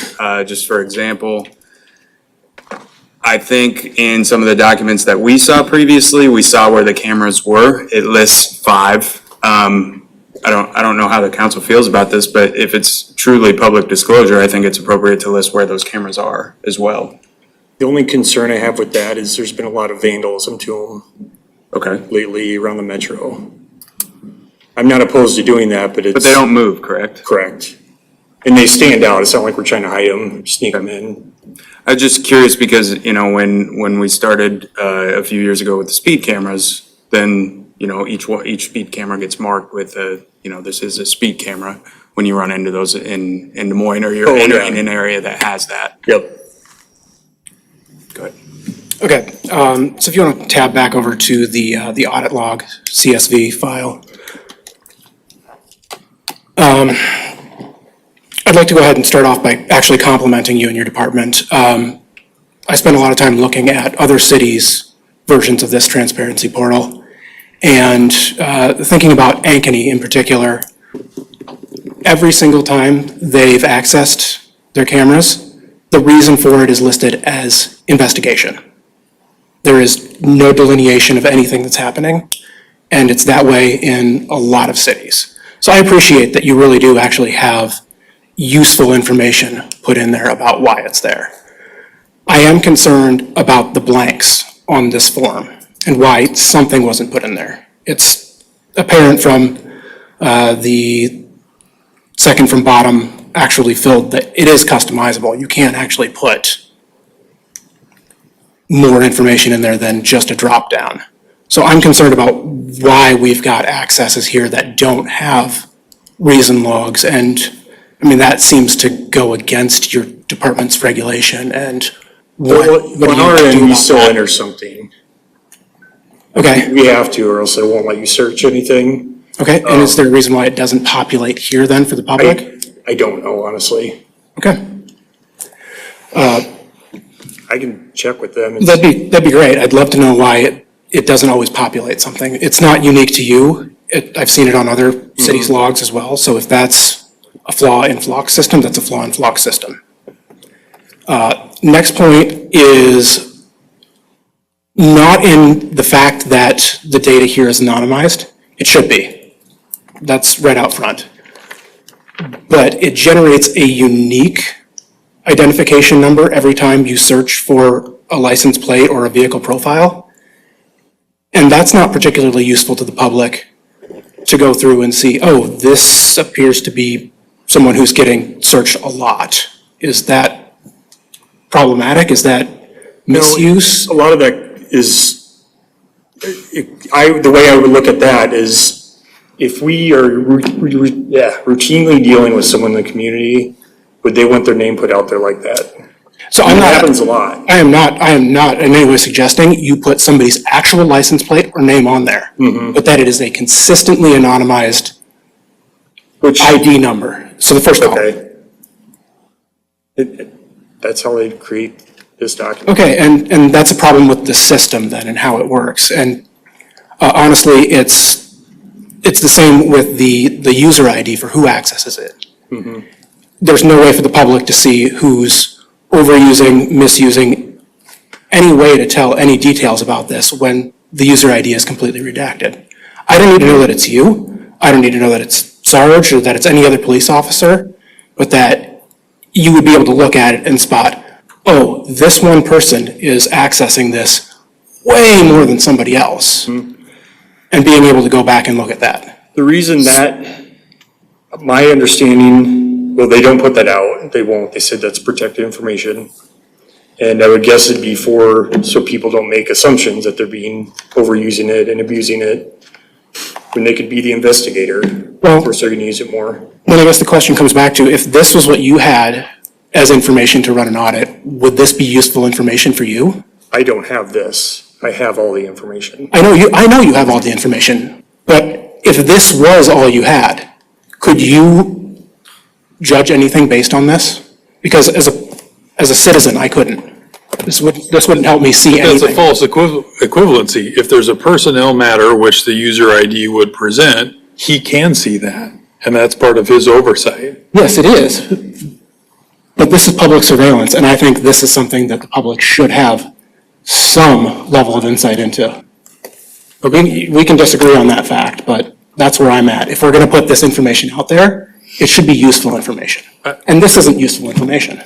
Just for example, I think in some of the documents that we saw previously, we saw where the cameras were. It lists 5. I don't know how the council feels about this, but if it's truly public disclosure, I think it's appropriate to list where those cameras are as well. The only concern I have with that is there's been a lot of vandalism to them Okay. lately around the metro. I'm not opposed to doing that, but it's. But they don't move, correct? Correct. And they stand out. It's not like we're trying to hide them, sneak them in. I'm just curious because, when we started a few years ago with the speed cameras, then, each speed camera gets marked with this is a speed camera when you run into those in Des Moines or you're entering an area that has that. Yep. Go ahead. Okay, so if you want to tab back over to the audit log CSV file. I'd like to go ahead and start off by actually complimenting you and your department. I spent a lot of time looking at other cities' versions of this transparency portal and thinking about Ankeny in particular. Every single time they've accessed their cameras, the reason for it is listed as investigation. There is no delineation of anything that's happening, and it's that way in a lot of cities. So I appreciate that you really do actually have useful information put in there about why it's there. I am concerned about the blanks on this form and why something wasn't put in there. It's apparent from the second from bottom actually filled that it is customizable. You can't actually put more information in there than just a drop down. So I'm concerned about why we've got accesses here that don't have reason logs. And I mean, that seems to go against your department's regulation and what do On our you end, do we about still that? enter something. Okay, We have to, or else they won't let you search anything. okay. And is there a reason why it doesn't populate here then for the public? I don't know, honestly. Okay, I can check with them. and that'd be great. I'd love to know why it doesn't always populate something. It's not unique to you. I've seen it on other cities' logs as well. So if that's a flaw in Flock's system, that's a flaw in Flock's system. Next point is not in the fact that the data here is anonymized. It should be. That's right out front. But it generates a unique identification number every time you search for a license plate or a vehicle profile. And that's not particularly useful to the public to go through and see, oh, this appears to be someone who's getting searched a lot. Is that problematic? Is that misuse? A lot of that is, the way I would look at that is if we are routinely dealing with someone in the community, would they want their name put out there like that? So It happens a lot. I am not in any way suggesting you put somebody's actual license plate or name on there, but that it is a consistently anonymized Which, ID number. So the first column. okay. That's how they create this document. Okay, and that's a problem with the system then and how it works. And honestly, it's the same with the user ID for who accesses it. There's no way for the public to see who's overusing, misusing, any way to tell any details about this when the user ID is completely redacted. I don't need to know that it's you. I don't need to know that it's Sarge or that it's any other police officer, but that you would be able to look at it and spot, oh, this one person is accessing this way more than somebody else. And being able to go back and look at that. The reason that, my understanding, well, they don't put that out, they won't, they said that's protected information. And I would guess it'd be so people don't make assumptions that they're overusing it and abusing it, when they could be the investigator. Well- Of course, they're gonna use it more. Then I guess the question comes back to, if this was what you had as information to run an audit, would this be useful information for you? I don't have this, I have all the information. I know you have all the information, but if this was all you had, could you judge anything based on this? Because as a citizen, I couldn't. This wouldn't help me see That's a anything. false equivalency. If there's a personnel matter which the user ID would present, he can see that, and that's part of his oversight. Yes, it is. But this is public surveillance, and I think this is something that the public should have some level of insight into. We can disagree on that fact, but that's where I'm at. If we're gonna put this information out there, it should be useful information. And this isn't useful information.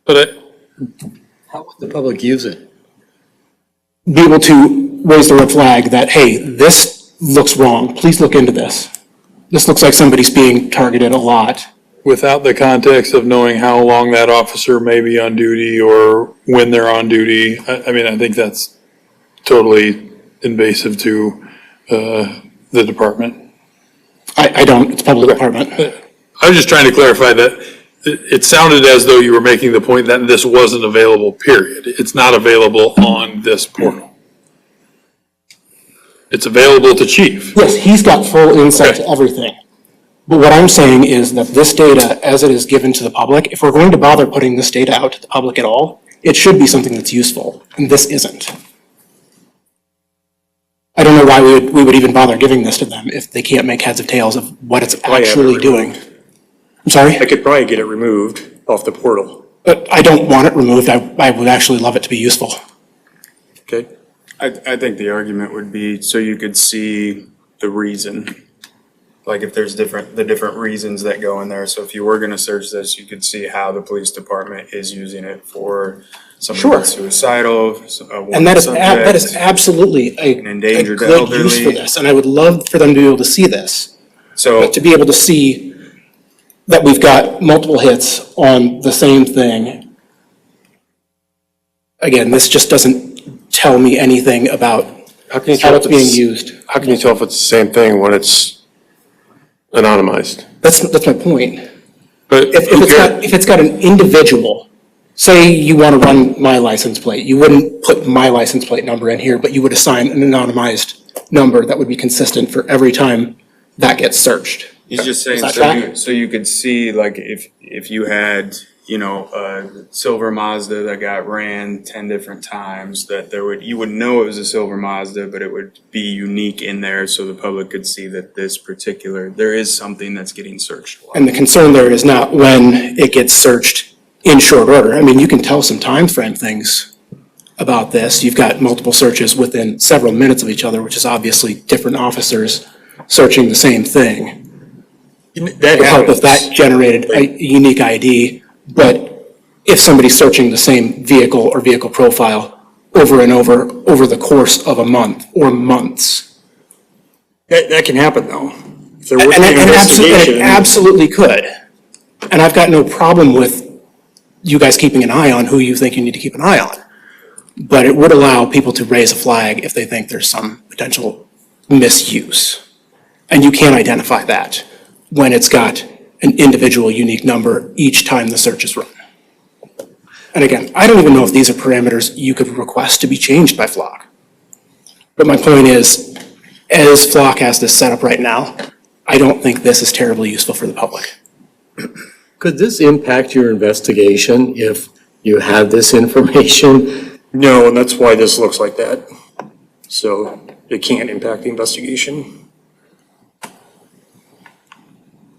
But How would the public use it? Be able to raise the red flag that, hey, this looks wrong, please look into this. This looks like somebody's being targeted a lot. without the context of knowing how long that officer may be on duty or when they're on duty, I mean, I think that's totally invasive to the department. I don't, it's public department. I was just trying to clarify that it sounded as though you were making the point that this wasn't available, period. It's not available on this portal. It's available to chief. Yes, he's got full insight to everything. But what I'm saying is that this data, as it is given to the public, if we're going to bother putting this data out to the public at all, it should be something that's useful, and this isn't. I don't know why we would even bother giving this to them if they can't make heads or tails of what it's actually doing. I'm sorry? I could probably get it removed off the portal. But I don't want it removed. I would actually love it to be useful. Okay. I think the argument would be so you could see the reason. Like if there's the different reasons that go in there. So if you were gonna search this, you could see how the police department is using it for somebody Sure. that's suicidal, a And that wanted is subject. absolutely An a endangered good use for elderly. this, and I would love for them to be able to see this. So, But to be able to see that we've got multiple hits on the same thing. Again, this just doesn't tell me anything about How can you how tell it's if being it's, used. how can you tell if it's the same thing when it's anonymized? That's my point. But If it's got an individual, say you want to run my license plate, you wouldn't put my license plate number in here, but you would assign an anonymized number that would be consistent for every time that gets searched. he's just saying, Does that track? so you could see, like, if you had, you know, a silver Mazda that got ran 10 different times, that you would know it was a silver Mazda, but it would be unique in there so the public could see that there is something that's getting searched a lot. And the concern there is not when it gets searched in short order. I mean, you can tell some time frame things about this. You've got multiple searches within several minutes of each other, which is obviously different officers searching the same thing. That To help if happens. that generated a unique ID. But if somebody's searching the same vehicle or vehicle profile over and over the course of a month or months. That can happen though. If they're And working an it investigation. absolutely could. And I've got no problem with you guys keeping an eye on who you think you need to keep an eye on. But it would allow people to raise a flag if they think there's some potential misuse. And you can't identify that when it's got an individual unique number each time the search is run. And again, I don't even know if these are parameters you could request to be changed by Flock. But my point is, as Flock has this set up right now, I don't think this is terribly useful for the public. Could this impact your investigation if you have this information? No, and that's why this looks like that. So it can't impact the investigation.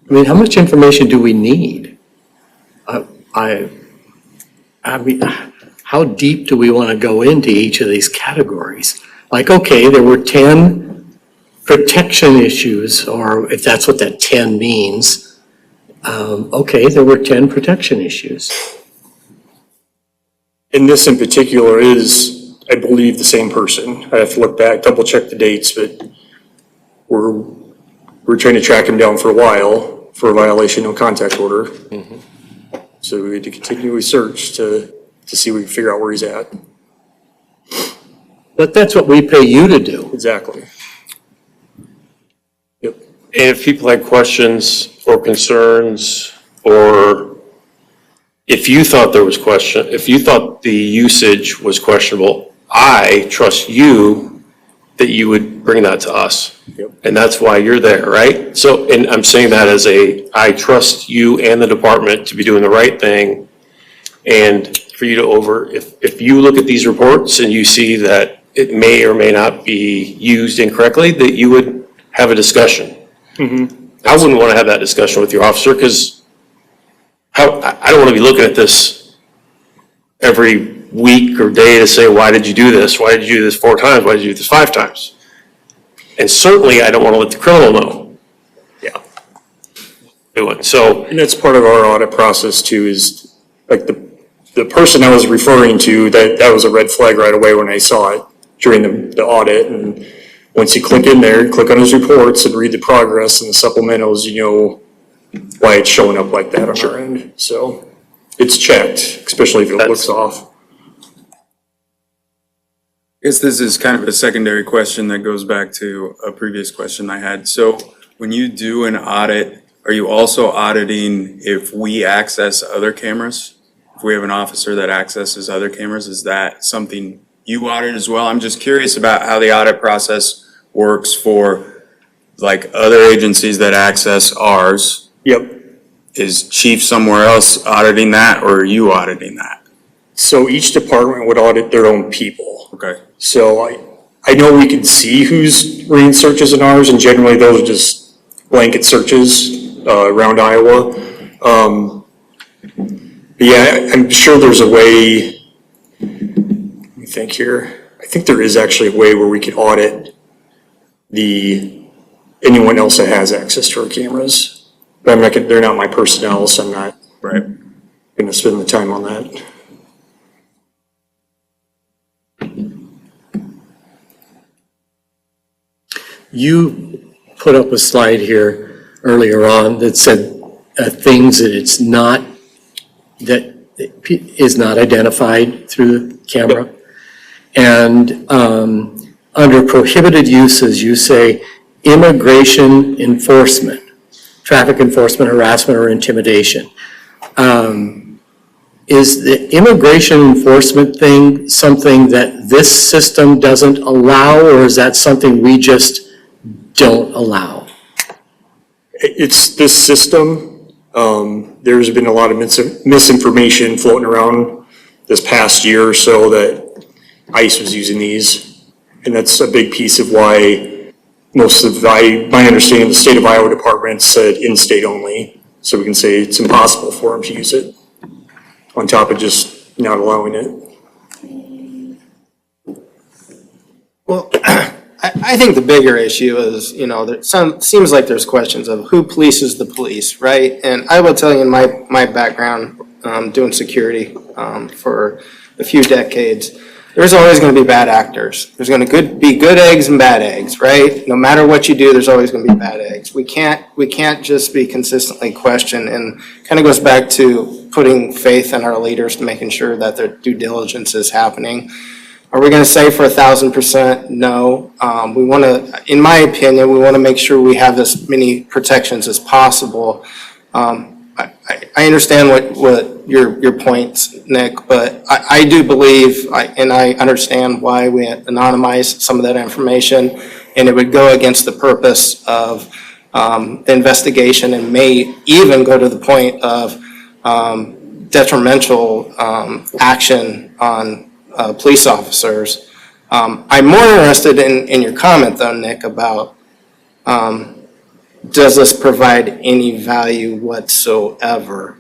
I mean, how much information do we need? I mean, how deep do we want to go into each of these categories? Like, okay, there were 10 protection issues, or if that's what that 10 means. Okay, there were 10 protection issues. And this in particular is, I believe, the same person. I have to look back, double check the dates, but we're trying to track him down for a while for a violation of contact order. So we had to continually search to see if we can figure out where he's at. But that's what we pay you to do. Exactly. Yep. And if people had questions or concerns, or if you thought if you thought the usage was questionable, I trust you that you would bring that to us. Yep. And that's why you're there, right? So, and I'm saying that as I trust you and the department to be doing the right thing. And for you to if you look at these reports and you see that it may or may not be used incorrectly, that you would have a discussion. I wouldn't want to have that discussion with your officer, because I don't want to be looking at this every week or day to say, why did you do this? Why did you do this 4 times? Why did you do this 5 times? And certainly I don't want to let the criminal know. Yeah. So, And that's part of our audit process too, is like the person I was referring to, that was a red flag right away when I saw it during the audit. And once you click in there, click on his reports and read the progress and the supplementals, you know why it's showing up like that on our end. So it's checked, especially if it looks off. I guess this is kind of a secondary question that goes back to a previous question I had. So when you do an audit, are you also auditing if we access other cameras? If we have an officer that accesses other cameras, is that something you audit as well? I'm just curious about how the audit process works for like other agencies that access ours. Yep. Is chief somewhere else auditing that, or are you auditing that? So each department would audit their own people. Okay. So I know we can see who's running searches in ours, and generally those are just blanket searches around Iowa. But yeah, I'm sure there's a way, let me think here. I think there is actually a way where we could audit anyone else that has access to our cameras. But I'm not, they're not my personnel, so I'm not gonna spend the time on that. You put up a slide here earlier on that said things that is not identified through the camera. And under prohibited uses, you say immigration enforcement, traffic enforcement, harassment, or intimidation. Is the immigration enforcement thing something that this system doesn't allow, or is that something we just don't allow? It's this system. There's been a lot of misinformation floating around this past year or so that ICE was using these. And that's a big piece of why my understanding, the state of Iowa Department said in-state only. So we can say it's impossible for them to use it on top of just not allowing it. Well, I think the bigger issue is, seems like there's questions of who polices the police, right? And I will tell you in my background, doing security for a few decades, there's always going to be bad actors. There's going to be good eggs and bad eggs, right? No matter what you do, there's always going to be bad eggs. We can't just be consistently questioned, and kind of goes back to putting faith in our leaders to making sure that their due diligence is happening. Are we going to say for 1,000%? No. We want to, in my opinion, we want to make sure we have as many protections as possible. I understand what your points, Nick, but I do believe, and I understand why we anonymize some of that information, and it would go against the purpose of the investigation and may even go to the point of detrimental action on police officers. I'm more interested in your comment though, Nick, about does this provide any value whatsoever?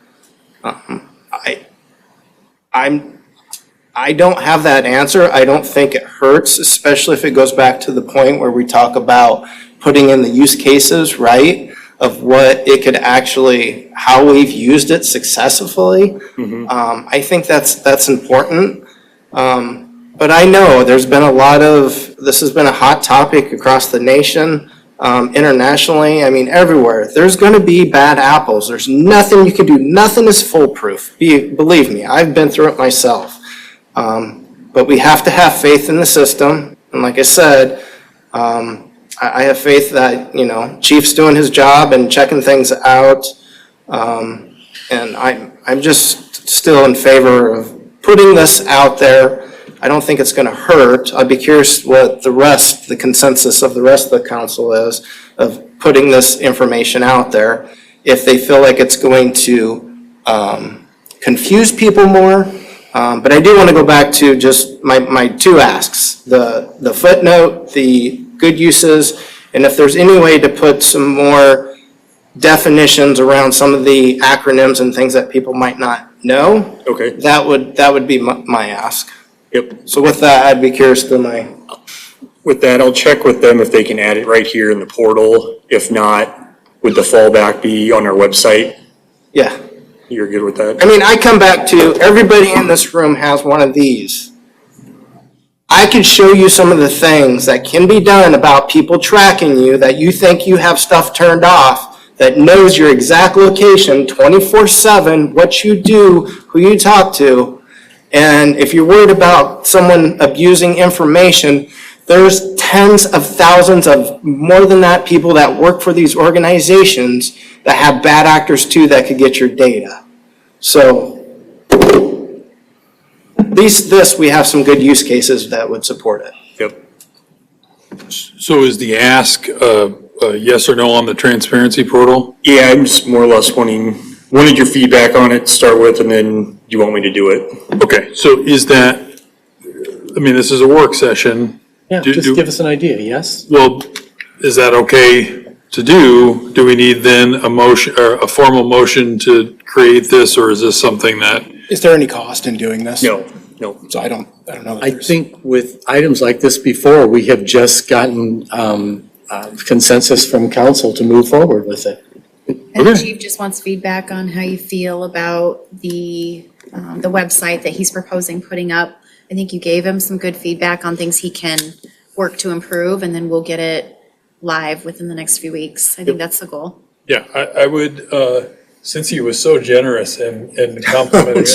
I don't have that answer. I don't think it hurts, especially if it goes back to the point where we talk about putting in the use cases, right? Of what it could actually, how we've used it successfully. I think that's important. But I know there's been this has been a hot topic across the nation, internationally, I mean, everywhere. There's gonna be bad apples. There's nothing you can do. Nothing is foolproof. Believe me, I've been through it myself. But we have to have faith in the system. And like I said, I have faith that, Chief's doing his job and checking things out. And I'm just still in favor of putting this out there. I don't think it's going to hurt. I'd be curious what the consensus of the rest of the council is of putting this information out there. If they feel like it's going to confuse people more. But I do want to go back to just my two asks. The footnote, the good uses, and if there's any way to put some more definitions around some of the acronyms and things that people might not know. Okay. That would be my ask. Yep. So with that, I'd be curious to With that, I'll check with them if they can add it right here in the portal. If not, would the fallback be on our website? Yeah. You're good with that? I mean, I come back to, everybody in this room has one of these. I could show you some of the things that can be done about people tracking you, that you think you have stuff turned off, that knows your exact location 24/7, what you do, who you talk to. And if you're worried about someone abusing information, there's tens of thousands of, more than that, people that work for these organizations that have bad actors too that could get your data. So, at least we have some good use cases that would support it. Yep. So is the ask yes or no on the transparency portal? Yeah, I'm just more or less wanted your feedback on it to start with, and then you want me to do it. Okay, so is that, I mean, this is a work session. Yeah, just give us an idea, yes? Well, is that okay to do? Do we need then a motion, or a formal motion to create this, or is this something that? Is there any cost in doing this? No. So I don't I don't know. that I there's- think with items like this before, we have just gotten consensus from council to move forward with it. And the chief just wants feedback on how you feel about the website that he's proposing putting up. I think you gave him some good feedback on things he can work to improve, and then we'll get it live within the next few weeks. I think that's the goal. Yeah, I would, since he was so generous and complimenting,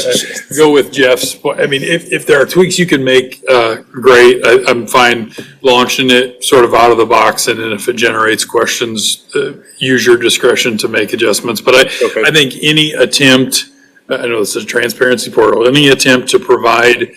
go with Jeff's. I mean, if there are tweaks you can make, great. I'm fine launching it sort of out of the box, and then if it generates questions, use your discretion to make adjustments. But I think any attempt, I know this is a transparency portal, any attempt to provide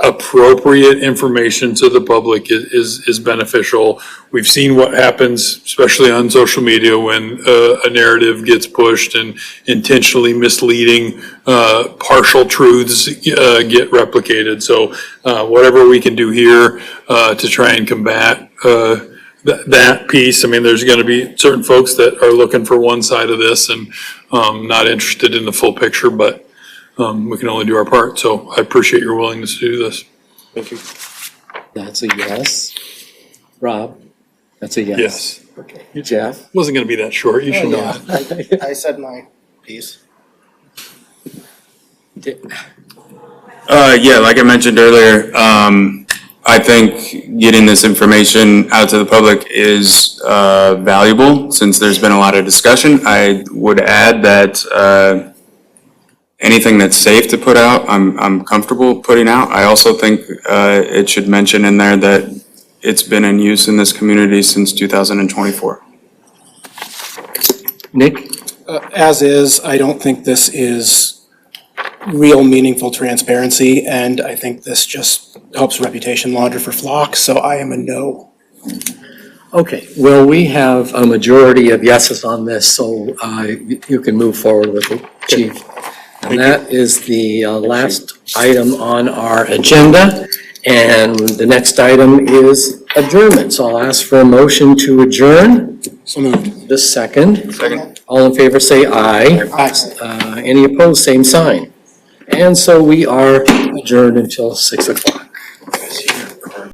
appropriate information to the public is beneficial. We've seen what happens, especially on social media, when a narrative gets pushed and intentionally misleading partial truths get replicated. So whatever we can do here to try and combat that piece. I mean, there's going to be certain folks that are looking for one side of this and not interested in the full picture, but we can only do our part. So I appreciate your willingness to do this. Thank you. That's a yes. Rob? That's a yes. Yes. Okay. Jeff? Wasn't going to be that short. You should know. I said my piece. Yeah, like I mentioned earlier, I think getting this information out to the public is valuable since there's been a lot of discussion. I would add that anything that's safe to put out, I'm comfortable putting out. I also think it should mention in there that it's been in use in this community since 2024. Nick? As is, I don't think this is real meaningful transparency, and I think this just helps reputation launder for Flock, so I am a no. Okay, well, we have a majority of yeses on this, so you can move forward with it, Chief. And that is the last item on our agenda, and the next item is adjournment. So I'll ask for a motion to adjourn. So moved. The second. Second. All in favor, say aye. Aye. Any opposed, same sign. And so we are adjourned until 6 o'clock.